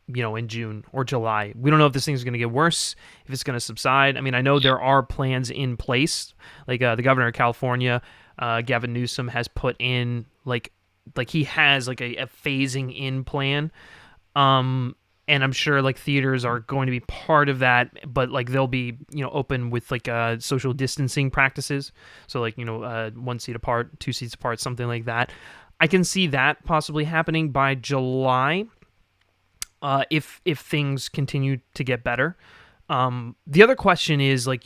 in June or July. We don't know if this thing's going to get worse, if it's going to subside. I mean, I know there are plans in place, like the governor of California, Gavin Newsom, has put in like he has like a phasing in plan. And I'm sure like theaters are going to be part of that, but like they'll be, open with like social distancing practices. So like, 1 seat apart, 2 seats apart, something like that. I can see that possibly happening by July, if things continue to get better. The other question is like,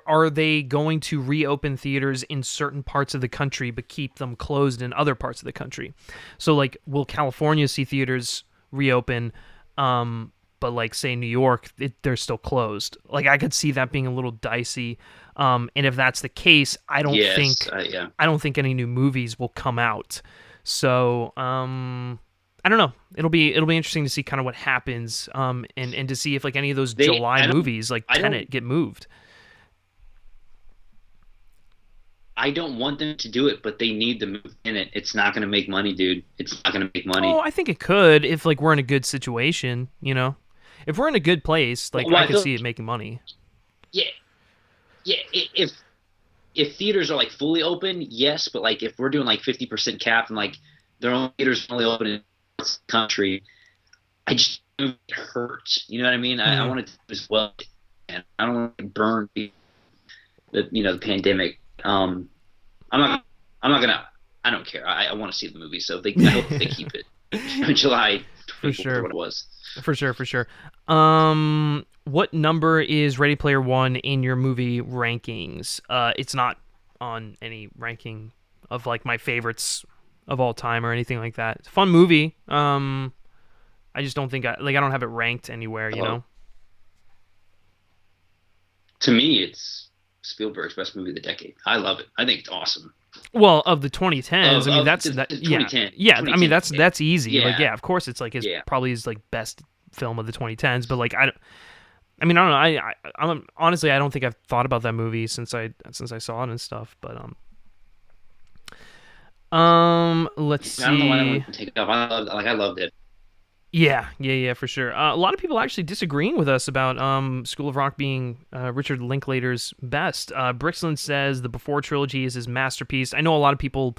are they going to reopen theaters in certain parts of the country but keep them closed in other parts of the country? So like, will California see theaters reopen, but like say New York, they're still closed? Like I could see that being a little dicey. And if that's the case, I don't think any new movies will come out. So I don't know. It'll be interesting to see kind of what happens, and to see if like any of those July movies like Tenet get moved. I don't want them to do it, but they need to move in it. It's not going to make money, dude. It's not going to make money. Oh, I think it could if like we're in a good situation, If we're in a good place, like I could see it making money. Yeah. If theaters are like fully open, yes, but like if we're doing like 50% cap and like their own theaters only open in this country, I just it hurts. You know what I mean? I want to do as well, and I don't want to burn the pandemic. I'm not gonna. I don't care. I want to see the movie, so I hope they keep it July 24th, for sure. What it was. For sure. What number is Ready Player One in your movie rankings? It's not on any ranking of like my favorites of all time or anything like that. It's a fun movie. I just don't think I don't have it ranked anywhere. To me, it's Spielberg's best movie of the decade. I love it. I think it's awesome. Well, of the 2010s, I mean that's that. 2010. Yeah. I mean that's easy. Yeah. Like of course it's like probably his like best film of the 2010s. But like I don't know. I'm honestly I don't think I've thought about that movie since I saw it and stuff. But let's see. I don't know why I wouldn't take it up. I loved it. Yeah, for sure. A lot of people actually disagreeing with us about School of Rock being Richard Linklater's best. Brixland says the Before trilogy is his masterpiece. I know a lot of people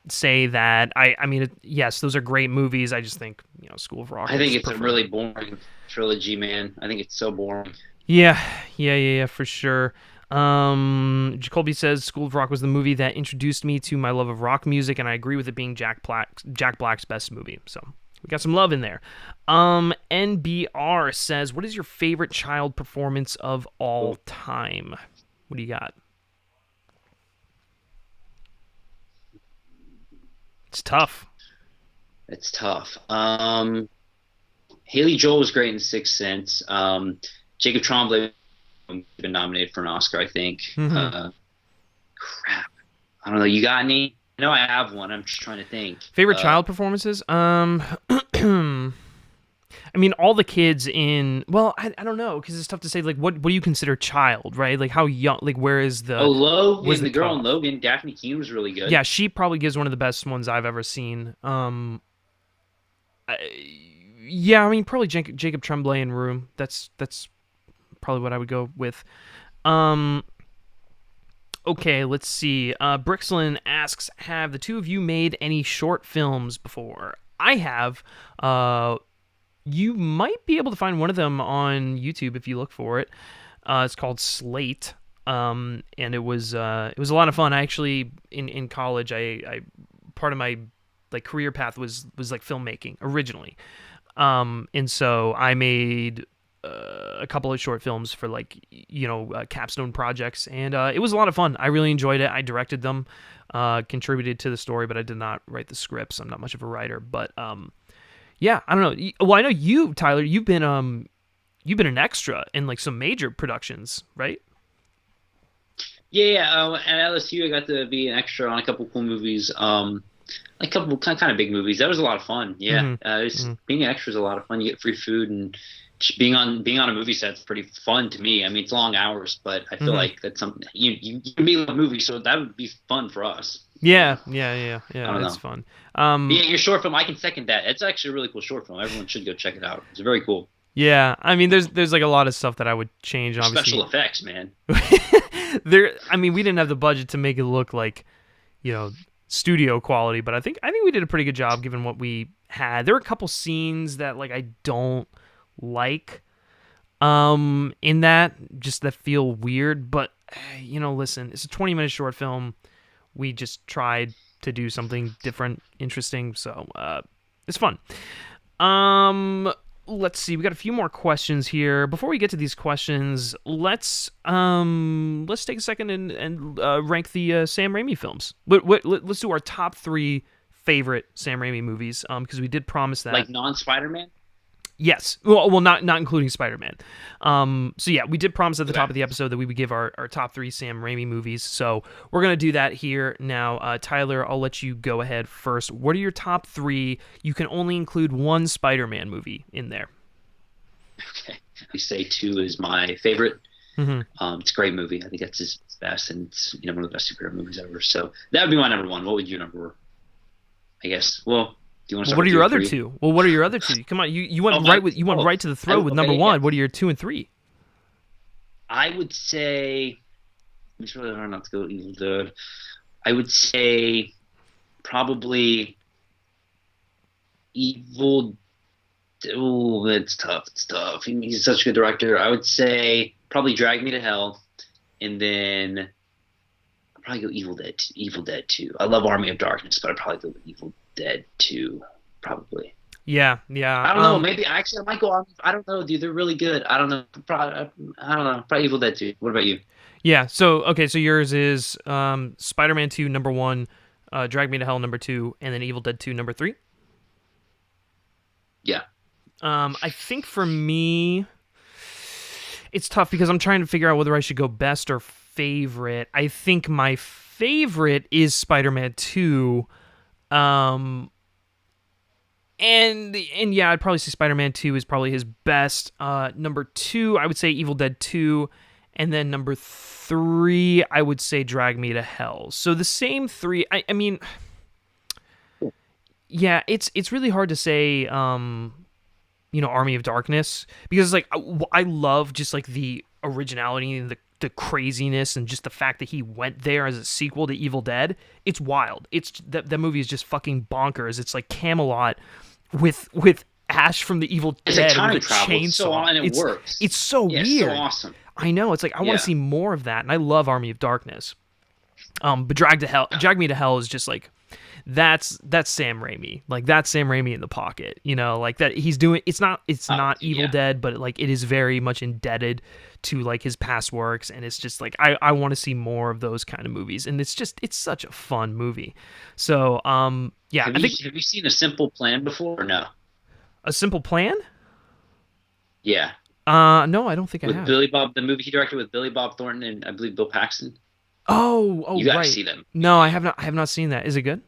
say that. I mean, yes, those are great movies. I just think School of Rock. I think it's a really boring trilogy, man. I think it's so boring. Yeah, for sure. Jacoby says School of Rock was the movie that introduced me to my love of rock music, and I agree with it being Jack Black's best movie. So We got some love in there. NBR says, what is your favorite child performance of all time? What do you got? It's tough. It's tough. Haley Joel was great in Sixth Sense. Jacob Tremblay been nominated for an Oscar, I think. Mm-hmm. Crap. I don't know. You got any? I know I have one. I'm just trying to think. Favorite child performances? I mean, all the kids in... Well, I don't know, because it's tough to say, like, what do you consider child, right? Like, how young... Like, where is the... Oh, Logan, the girl cutoff? in Logan, Daphne Keane was really good. Yeah, she probably gives one of the best ones I've ever seen. Yeah, I mean, probably Jacob Tremblay in Room. That's probably what I would go with. Okay, let's see. Brixlin asks, have the two of you made any short films before? I have. You might be able to find one of them on YouTube if you look for it. It's called Slate, and it was a lot of fun. I actually in college, I part of my like career path was like filmmaking originally, and so I made a couple of short films for like capstone projects, and it was a lot of fun. I really enjoyed it. I directed them, contributed to the story, but I did not write the scripts. I'm not much of a writer, but yeah, I don't know. Well, I know you, Tyler. You've been an extra in like some major productions, right? Yeah. At LSU, I got to be an extra on a couple cool movies. Like a couple kind of big movies. That was a lot of fun. Yeah. Being an extra is a lot of fun. You get free food, and just being on a movie set's pretty fun to me. I mean, it's long hours, but I feel like that's something you can be in a movie, so that would be fun for us. Yeah. It's fun. Yeah, your short film, I can second that. It's actually a really cool short film. Everyone should go check it out. It's very cool. Yeah, I mean, there's like a lot of stuff that I would change. Obviously, special effects, man. I mean, we didn't have the budget to make it look like, studio quality, but I think we did a pretty good job given what we had. There were a couple scenes that like I don't like, in that feel weird. But listen, it's a 20-minute short film. We just tried to do something different, interesting, so it's fun. Let's see, we got a few more questions here. Before we get to these questions, let's take a second and rank the Sam Raimi films. Let's do our top 3 favorite Sam Raimi movies, because we did promise that. Like non-Spider-Man? Yes. Well, not including Spider-Man. So yeah, we did promise at the top of the episode that we would give our top 3 Sam Raimi movies. So we're going to do that here now. Tyler, I'll let you go ahead first. What are your top 3? You can only include one Spider-Man movie in there. Okay. I say 2 is my favorite. Mm-hmm. It's a great movie. I think that's his best, and it's one of the best superhero movies ever. So that would be my number 1. What would your number? I guess. Well, do you want to start what are your other 3? 2? Well, what are your other 2? Come on, you went right to the throat with number 1. Yeah. What are your 2 and 3? I would say it's really hard not to go Evil Dead. I would say probably Evil. Oh, it's tough. It's tough. He's such a good director. I would say probably Drag Me to Hell, and then I'd probably go Evil Dead. Evil Dead 2. I love Army of Darkness, but I'd probably go with Evil Dead 2, probably. Yeah. I don't know. Maybe actually I might go on. I don't know, dude. They're really good. I don't know. I don't know. Probably Evil Dead 2. What about you? Yeah. So yours is Spider-Man 2 number 1, Drag Me to Hell number 2, and then Evil Dead 2 number 3. Yeah. I think for me, it's tough because I'm trying to figure out whether I should go best or favorite. I think my favorite is Spider-Man 2. And yeah, I'd probably say Spider-Man 2 is probably his best. Number 2, I would say Evil Dead 2, and then number 3, I would say Drag Me to Hell. So the same 3. I mean, yeah, it's really hard to say. Army of Darkness, because like I love just like the originality and the craziness and just the fact that he went there as a sequel to Evil Dead. It's wild. It's that movie is just fucking bonkers. It's like Camelot with Ash from the Evil Dead with a chainsaw. It's so on, and it works. It's so weird. It's so awesome. I know. It's like I want to see more of that, and I love Army of Darkness. But Drag Me to Hell is just like That's Sam Raimi. Like, that's Sam Raimi in the pocket. You know, like that he's doing. It's not Evil Dead, but like it is very much indebted to like his past works, and it's just like I want to see more of those kind of movies, and it's such a fun movie. So yeah, have you seen A Simple Plan before or no? A Simple Plan? Yeah. No, I don't think I have. With Billy Bob, the movie he directed with Billy Bob Thornton and I believe Bill Paxton. Oh, you gotta right. see them. No, I have not seen that. Is it good?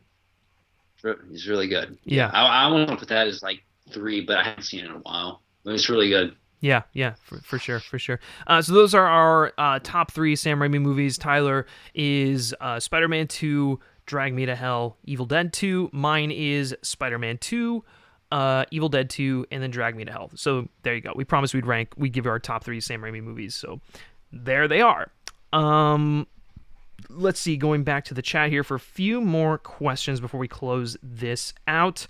It's really good. Yeah. I want to put that as like 3, but I haven't seen it in a while. But it's really good. Yeah, for sure. So those are our top 3 Sam Raimi movies. Tyler is Spider-Man 2, Drag Me to Hell, Evil Dead 2. Mine is Spider-Man 2, Evil Dead 2, and then Drag Me to Hell. So there you go. We promised we'd give our top 3 Sam Raimi movies. So there they are. Let's see, going back to the chat here for a few more questions before we close this out.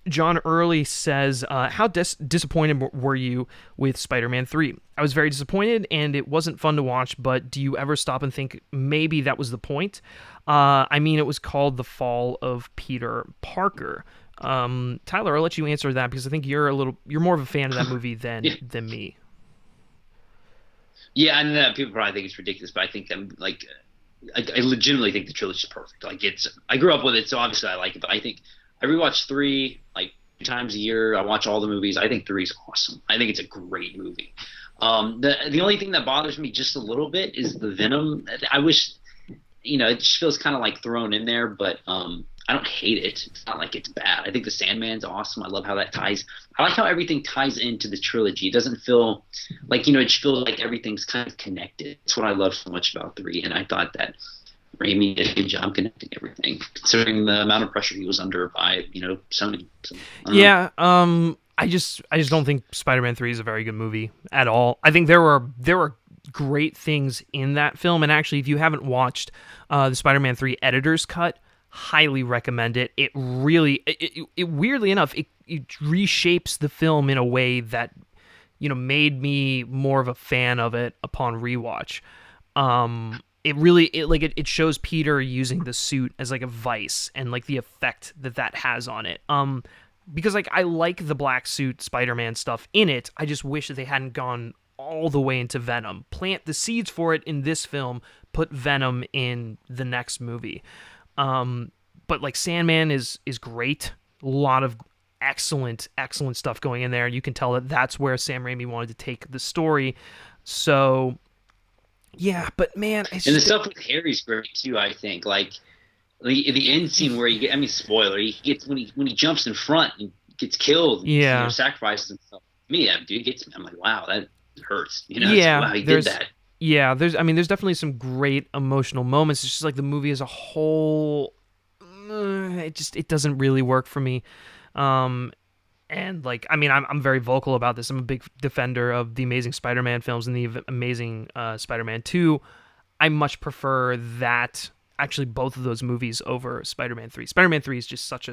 John Early says, how disappointed were you with Spider-Man 3? I was very disappointed, and it wasn't fun to watch, but do you ever stop and think maybe that was the point? I mean, it was called The Fall of Peter Parker. Tyler, I'll let you answer that because I think you're more of a fan of that movie than me. Yeah, I know people probably think it's ridiculous, but I think that like I legitimately think the trilogy is perfect. Like I grew up with it, so obviously I like it. But I think I rewatch 3 like 2 times a year. I watch all the movies. I think 3 is awesome. I think it's a great movie. The only thing that bothers me just a little bit is the Venom. I wish, it just feels kind of like thrown in there, but I don't hate it. It's not like it's bad. I think the Sandman's awesome. I love how that ties. I like how everything ties into the trilogy. It doesn't feel like, it just feels like everything's kind of connected. That's what I love so much about 3. And I thought that Raimi did a good job connecting everything, considering the amount of pressure he was under by, Sony. So, yeah. I just don't think Spider-Man 3 is a very good movie at all. I think there were great things in that film. And actually, if you haven't watched the Spider-Man 3 editor's cut, highly recommend it. It really, it weirdly enough, it reshapes the film in a way that, made me more of a fan of it upon rewatch. It shows Peter using the suit as like a vice and like the effect that has on it. Because like I like the black suit Spider-Man stuff in it. I just wish that they hadn't gone all the way into Venom. Plant the seeds for it in this film, put Venom in the next movie. But like Sandman is great. A lot of excellent stuff going in there. You can tell that that's where Sam Raimi wanted to take the story. So yeah, but man, and the stuff with Harry's great too. I think like the end scene where spoiler, he gets when he jumps in front and gets killed. Yeah, sacrifices himself. Dude gets me. I'm like, wow, that hurts. Yeah, wow, he did that. Yeah, there's definitely some great emotional moments. It's just like the movie as a whole, it doesn't really work for me. And like, I'm very vocal about this. I'm a big defender of the Amazing Spider-Man films and the Amazing Spider-Man 2. I much prefer both of those movies over Spider-Man 3. Spider-Man 3 is just such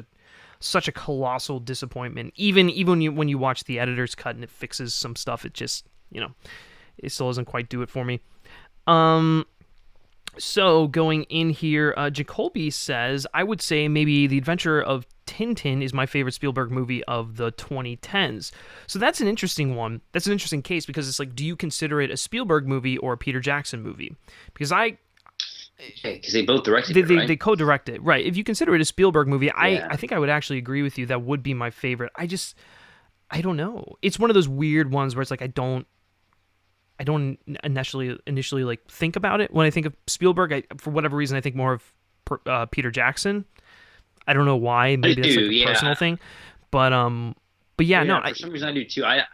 a colossal disappointment. Even when you watch the editor's cut and it fixes some stuff, it just, it still doesn't quite do it for me. So going in here, Jacoby says, I would say maybe The Adventure of Tintin is my favorite Spielberg movie of the 2010s. So that's an interesting one. That's an interesting case because it's like, do you consider it a Spielberg movie or a Peter Jackson movie? Because because they both directed it, right? They co-directed, right? If you consider it a Spielberg movie, I think I would actually agree with you. That would be my favorite. I don't know. It's one of those weird ones where it's like I don't initially like think about it when I think of Spielberg. For whatever reason, I think more of Peter Jackson. I don't know why. Maybe that's like a personal thing, but yeah, no. For some reason, I do too. I don't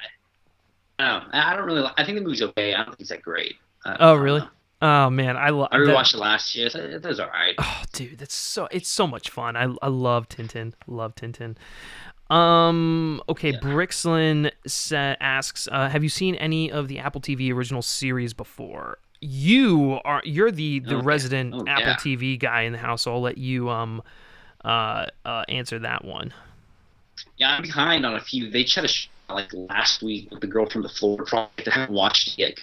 know. I don't really. I think the movie's okay. I don't think it's that great. Oh really? Oh man, I rewatched it last year. It was all right. Oh dude, it's so much fun. I love Tintin. Okay, yeah. Brixlin asks, have you seen any of the Apple TV original series before? You're the resident Apple TV guy in the house, so I'll let you answer that one. Yeah, I'm behind on a few. They tried to show like last week with the Girl from the Floor Project. I haven't watched it yet.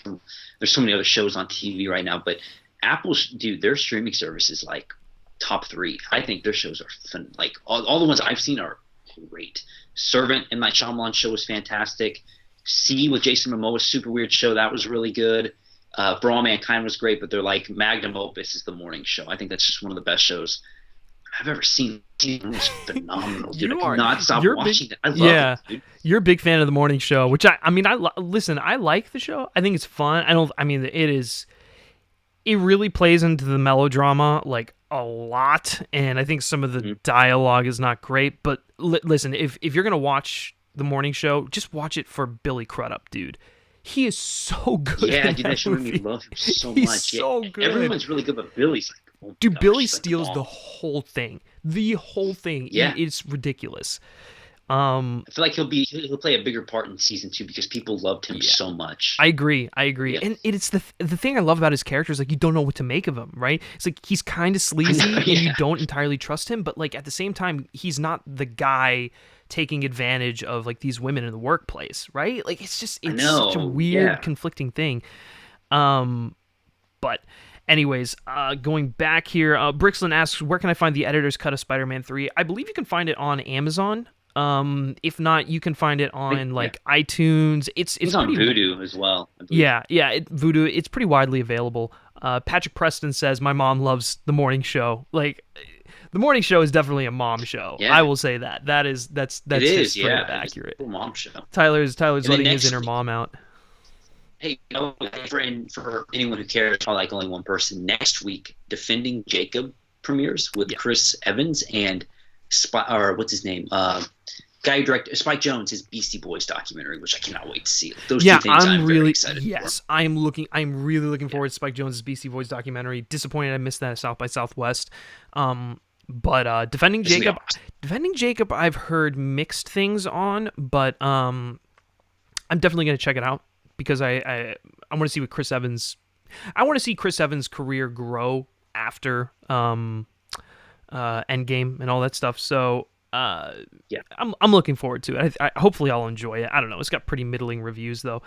There's so many other shows on TV right now, but Apple's their streaming service is like top 3. I think their shows are fun. Like all the ones I've seen are great. Servant and my Shyamalan show was fantastic. See with Jason Momoa's super weird show, that was really good. For All Mankind was great, but they're like magnum opus is the morning show. I think that's just one of the best shows I've ever seen. It's phenomenal, dude. I cannot stop watching it. I love it, dude. You're a big fan of the morning show, which I listen. I like the show. I think it's fun. It really plays into the melodrama like a lot, and I think some of the dialogue is not great. But listen, if you're gonna watch the morning show, just watch it for Billy Crudup, dude. He is so good. Yeah, in dude, that show made me love him so He's much. so good. Everyone's really good, but Billy's like, oh my dude, gosh, Billy he's like steals bomb. the whole thing. The whole thing. Yeah. It's ridiculous. I feel like he'll play a bigger part in season 2 because people loved him so much. I agree. Yeah. And it's the thing I love about his character is like you don't know what to make of him, right? It's like he's kind of sleazy and you don't entirely trust him, but like at the same time he's not the guy taking advantage of like these women in the workplace, right? Like it's such a weird conflicting thing. But anyways, going back here, Brixlin asks, where can I find the editor's cut of Spider-Man 3? I believe you can find it on Amazon. If not, you can find it on iTunes. It's on pretty, Vudu as well. Yeah, Vudu. It's pretty widely available. Patrick Preston says my mom loves the morning show. Like, the morning show is definitely a mom show. Yeah. I will say that. That's just straight up accurate. It's a mom show. Tyler's letting his inner mom out. Hey, for anyone who cares, probably like only one person. Next week, Defending Jacob premieres with Chris Evans and what's his name? Guy who directed Spike Jonze, his Beastie Boys documentary, which I cannot wait to see. Those two things I'm really excited for. I'm really looking forward to Spike Jonze's Beastie Boys documentary. Disappointed I missed that at South by Southwest. But Defending Jacob, I've heard mixed things on, but I'm definitely going to check it out because I want to see what Chris Evans. I want to see Chris Evans' career grow after Endgame and all that stuff. So I'm looking forward to it. Hopefully I'll enjoy it. I don't know. It's got pretty middling reviews though.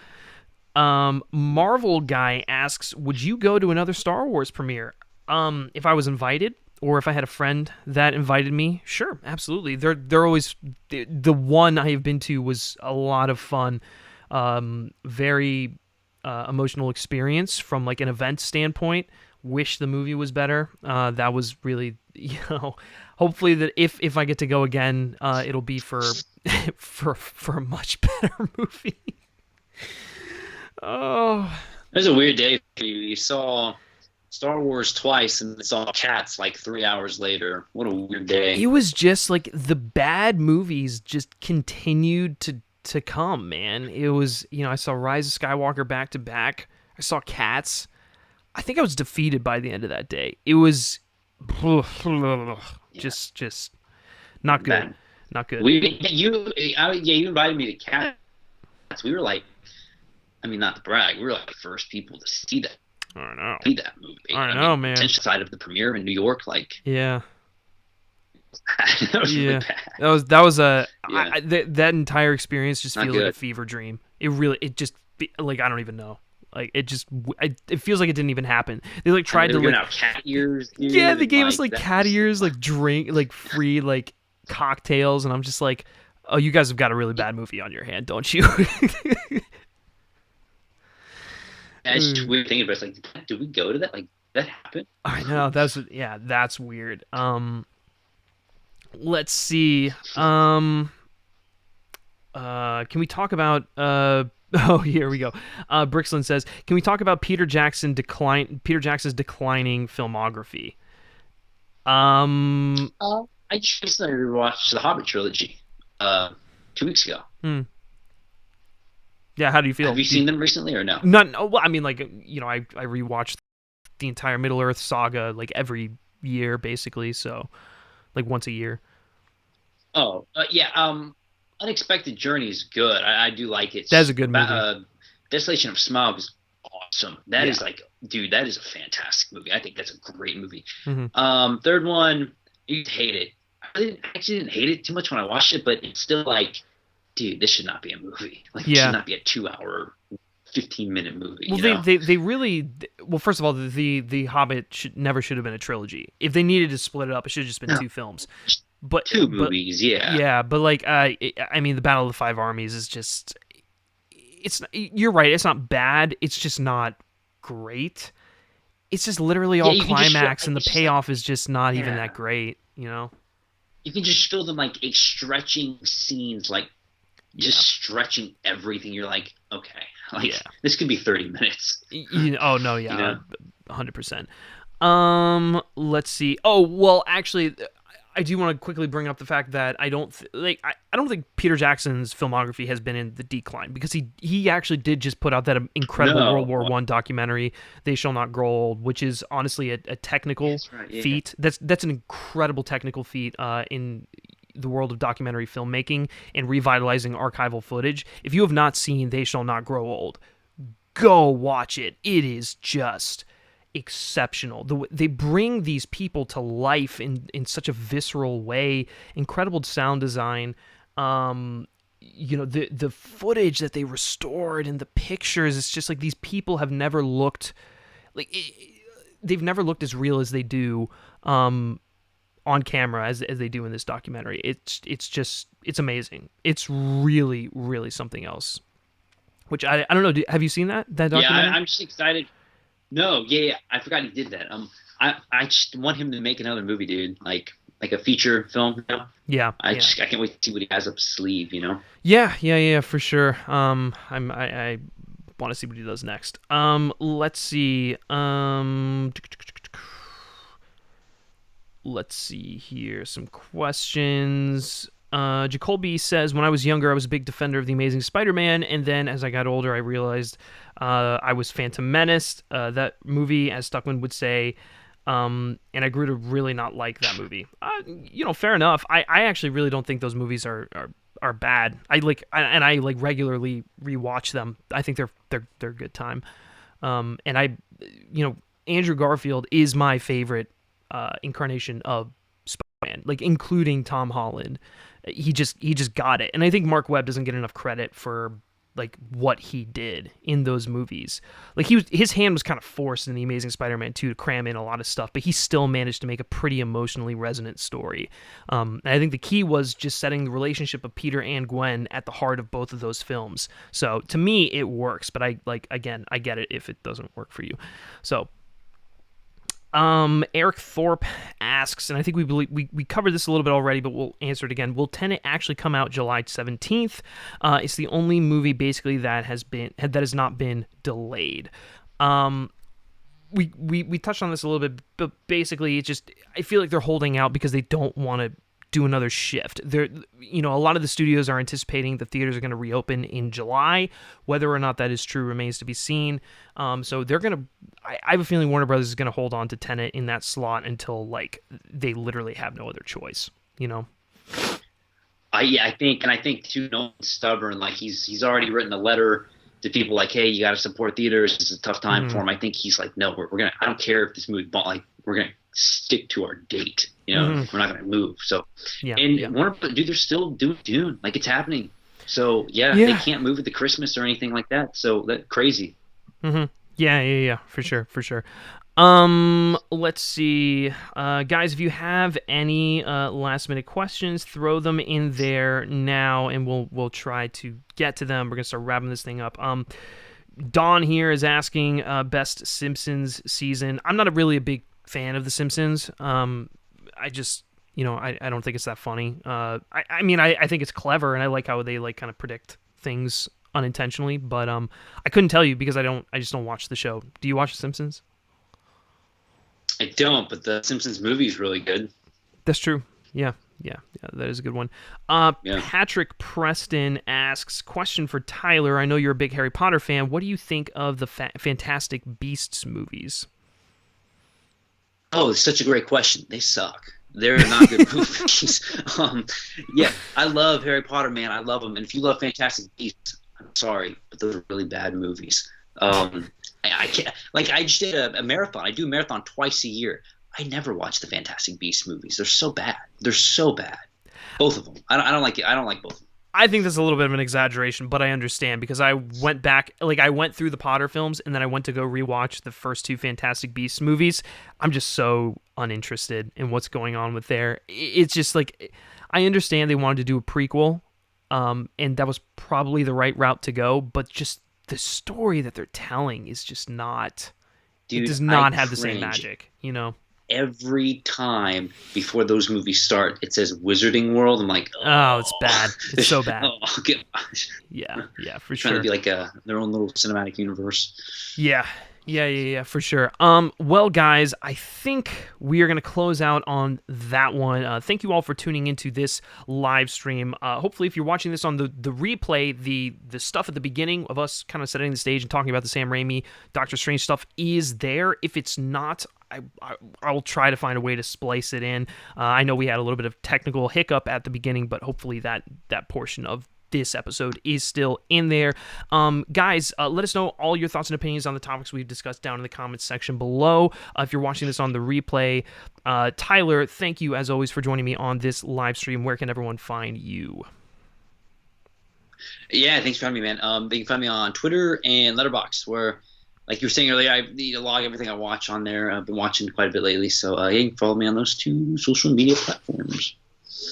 Marvel guy asks, would you go to another Star Wars premiere? If I was invited, or if I had a friend that invited me, sure, absolutely. They're always the one I have been to was a lot of fun. Very emotional experience from like an event standpoint. Wish the movie was better. That was really, hopefully that if I get to go again, it'll be for a much better movie. Oh, it was a weird day for you. You saw Star Wars twice and saw Cats like 3 hours later. What a weird day. It was just like the bad movies just continued to come, man. It was, I saw Rise of Skywalker back to back. I saw Cats. I think I was defeated by the end of that day. It was just not good. Bad. Not good. You invited me to Cats. We were like, I mean, not to brag, we were like the first people to see that. I know. See that movie. I know, man. Potential side of the premiere in New York, like. Yeah. That was really bad. That was Yeah. that entire experience just Not feels good. like a fever dream. It just like I don't even know. Like it feels like it didn't even happen. They like tried to giving out cat ears. Dude, yeah, they gave us like like cat ears, like drink, like free like cocktails, and I'm just like, oh, you guys have got a really bad movie on your hand, don't you? It's just weird thinking about it. It's like, did we go to that? Like, did that happen? I know that's weird. Let's see. Can we talk about oh, here we go. Brixlin says, can we talk about Peter Jackson's declining filmography? I just recently rewatched the Hobbit trilogy 2 weeks ago. Yeah, how do you feel? Have you seen them recently or no? Well, I mean, like, I rewatched the entire Middle-earth saga like every year, basically, so like once a year. Oh, yeah. Unexpected Journey is good. I do like it. That's a good movie. Desolation of Smaug is awesome. That is like, dude, that is a fantastic movie. I think that's a great movie. Mm-hmm. Third one, you'd hate it. I actually didn't hate it too much when I watched it, but it's still like, dude, this should not be a movie. Like, it should not be a 2 hour 15-minute movie. Well, you know? they really, well, first of all, the Hobbit should have been a trilogy. If they needed to split it up, it should have just been two films. But two movies, yeah. Yeah, but like, I mean, the Battle of the Five Armies is just, you're right, it's not bad, it's just not great. It's just literally all climax, and the payoff is just not even that great, you know? You can just feel them, like, stretching scenes, like, just stretching everything. You're like, okay, like, this could be 30 minutes. Oh, no, yeah, You know? 100%. Let's see. Oh, well, actually, I do want to quickly bring up the fact that I don't think Peter Jackson's filmography has been in the decline, because he actually did just put out that incredible World War I documentary, They Shall Not Grow Old, which is honestly a technical feat. That's an incredible technical feat in the world of documentary filmmaking and revitalizing archival footage. If you have not seen They Shall Not Grow Old, go watch it. It is just exceptional. They bring these people to life in such a visceral way. Incredible sound design. You know, the footage that they restored and the pictures, it's just like these people have never looked like they've never looked as real as they do on camera as they do in this documentary. It's amazing. It's really, really something else. Which I don't know. Have you seen that documentary? Yeah, I'm just excited. No, yeah, I forgot he did that. I just want him to make another movie, dude. Like a feature film. You know? Yeah. I can't wait to see what he has up his sleeve. You know. Yeah, for sure. I want to see what he does next. Let's see. Let's see here. Some questions. Jacoby says, when I was younger, I was a big defender of The Amazing Spider-Man, and then as I got older, I realized I was Phantom Menace, that movie, as Stuckman would say, and I grew to really not like that movie. You know, fair enough. I actually really don't think those movies are bad. I regularly rewatch them. I think they're a good time. And Andrew Garfield is my favorite incarnation of Spider-Man, like including Tom Holland. He just got it. And I think Mark Webb doesn't get enough credit for like what he did in those movies. Like his hand was kind of forced in The Amazing Spider-Man 2 to cram in a lot of stuff, but he still managed to make a pretty emotionally resonant story. And I think the key was just setting the relationship of Peter and Gwen at the heart of both of those films. So to me, it works, but I get it if it doesn't work for you. So Eric Thorpe asks, and I think we covered this a little bit already, but we'll answer it again. Will Tenet actually come out July 17th? It's the only movie basically that has not been delayed. We touched on this a little bit, but basically it's just, I feel like they're holding out because they don't want to do another shift. A lot of the studios are anticipating the theaters are going to reopen in July. Whether or not that is true remains to be seen. So they're going to, I have a feeling Warner Brothers is going to hold on to Tenet in that slot until like they literally have no other choice, you know? I think too, Nolan's stubborn. Like he's already written a letter to people like, hey, you got to support theaters. It's a tough time for him. I think he's like, no, we're gonna. I don't care if this movie, like we're gonna stick to our date. You know, we're not gonna move. So, Warner, dude, they're still doing Dune. Like it's happening. So they can't move it to Christmas or anything like that. So that's crazy. Mm-hmm. Yeah, for sure. Let's see, guys, if you have any last minute questions, throw them in there now, and we'll try to get to them. We're gonna start wrapping this thing up. Dawn here is asking best Simpsons season. I'm not really a big fan of The Simpsons. I just, I don't think it's that funny. I mean, I think it's clever, and I like how they like kind of predict things unintentionally, but I couldn't tell you because I just don't watch the show. Do you watch The Simpsons? I don't, but the Simpsons movie is really good. That's true. Yeah, that is a good one. Patrick Preston asks, question for Tyler. I know you're a big Harry Potter fan. What do you think of the Fantastic Beasts movies? Oh, it's such a great question. They suck. They're not good movies. I love Harry Potter, man. I love them. And if you love Fantastic Beasts, I'm sorry, but those are really bad movies. I can't, like, I just did a marathon. I do a marathon twice a year. I never watch the Fantastic Beasts movies. They're so bad. Both of them. I don't like it. I don't like both of them. I think that's a little bit of an exaggeration, but I understand because I went back, like I went through the Potter films and then I went to go rewatch the first two Fantastic Beasts movies. I'm just so uninterested in what's going on with there. It's just like, I understand they wanted to do a prequel, and that was probably the right route to go, but just the story that they're telling is just not, Dude, it does not I have the same cringe magic, you know? every time before those movies start. It says Wizarding World. I'm like, Oh, it's bad. It's so bad. Oh gosh. Yeah, for Trying sure. to be like their own little cinematic universe. Yeah, for sure. Well, guys, I think we are going to close out on that one. Thank you all for tuning into this live stream. Hopefully, if you're watching this on the replay, the stuff at the beginning of us kind of setting the stage and talking about the Sam Raimi Doctor Strange stuff is there. If it's not, I'll try to find a way to splice it in. I know we had a little bit of technical hiccup at the beginning, but hopefully that portion of this episode is still in there. Guys, let us know all your thoughts and opinions on the topics we've discussed down in the comments section below. If you're watching this on the replay, Tyler, thank you as always for joining me on this live stream. Where can everyone find you? Yeah, thanks for having me, man. They can find me on Twitter and Letterboxd, where, like you were saying earlier, I need to log everything I watch on there. I've been watching quite a bit lately, so you can follow me on those two social media platforms.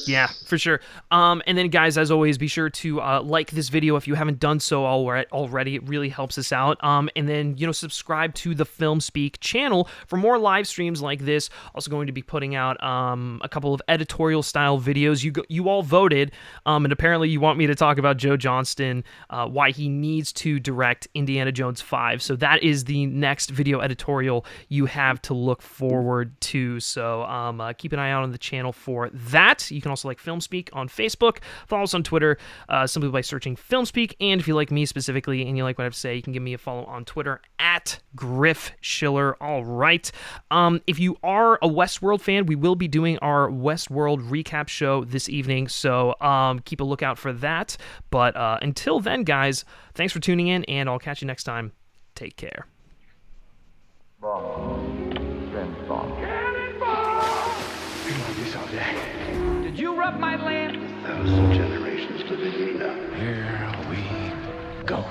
Yeah, for sure. And then, guys, as always, be sure to like this video if you haven't done so already. It really helps us out. And then, subscribe to the FilmSpeak channel for more live streams like this. Also going to be putting out a couple of editorial-style videos. You all voted, and apparently you want me to talk about Joe Johnston, why he needs to direct Indiana Jones 5. So that is the next video editorial you have to look forward to. So keep an eye out on the channel for that. You can also like FilmSpeak on Facebook. Follow us on Twitter simply by searching FilmSpeak. And if you like me specifically and you like what I have to say, you can give me a follow on Twitter at Griff Schiller. All right. If you are a Westworld fan, we will be doing our Westworld recap show this evening. So keep a lookout for that. But until then, guys, thanks for tuning in, and I'll catch you next time. Take care. Bond. James Bond. Been like this all day. Did you rub my lamp? 1,000 generations living here now. Here we go.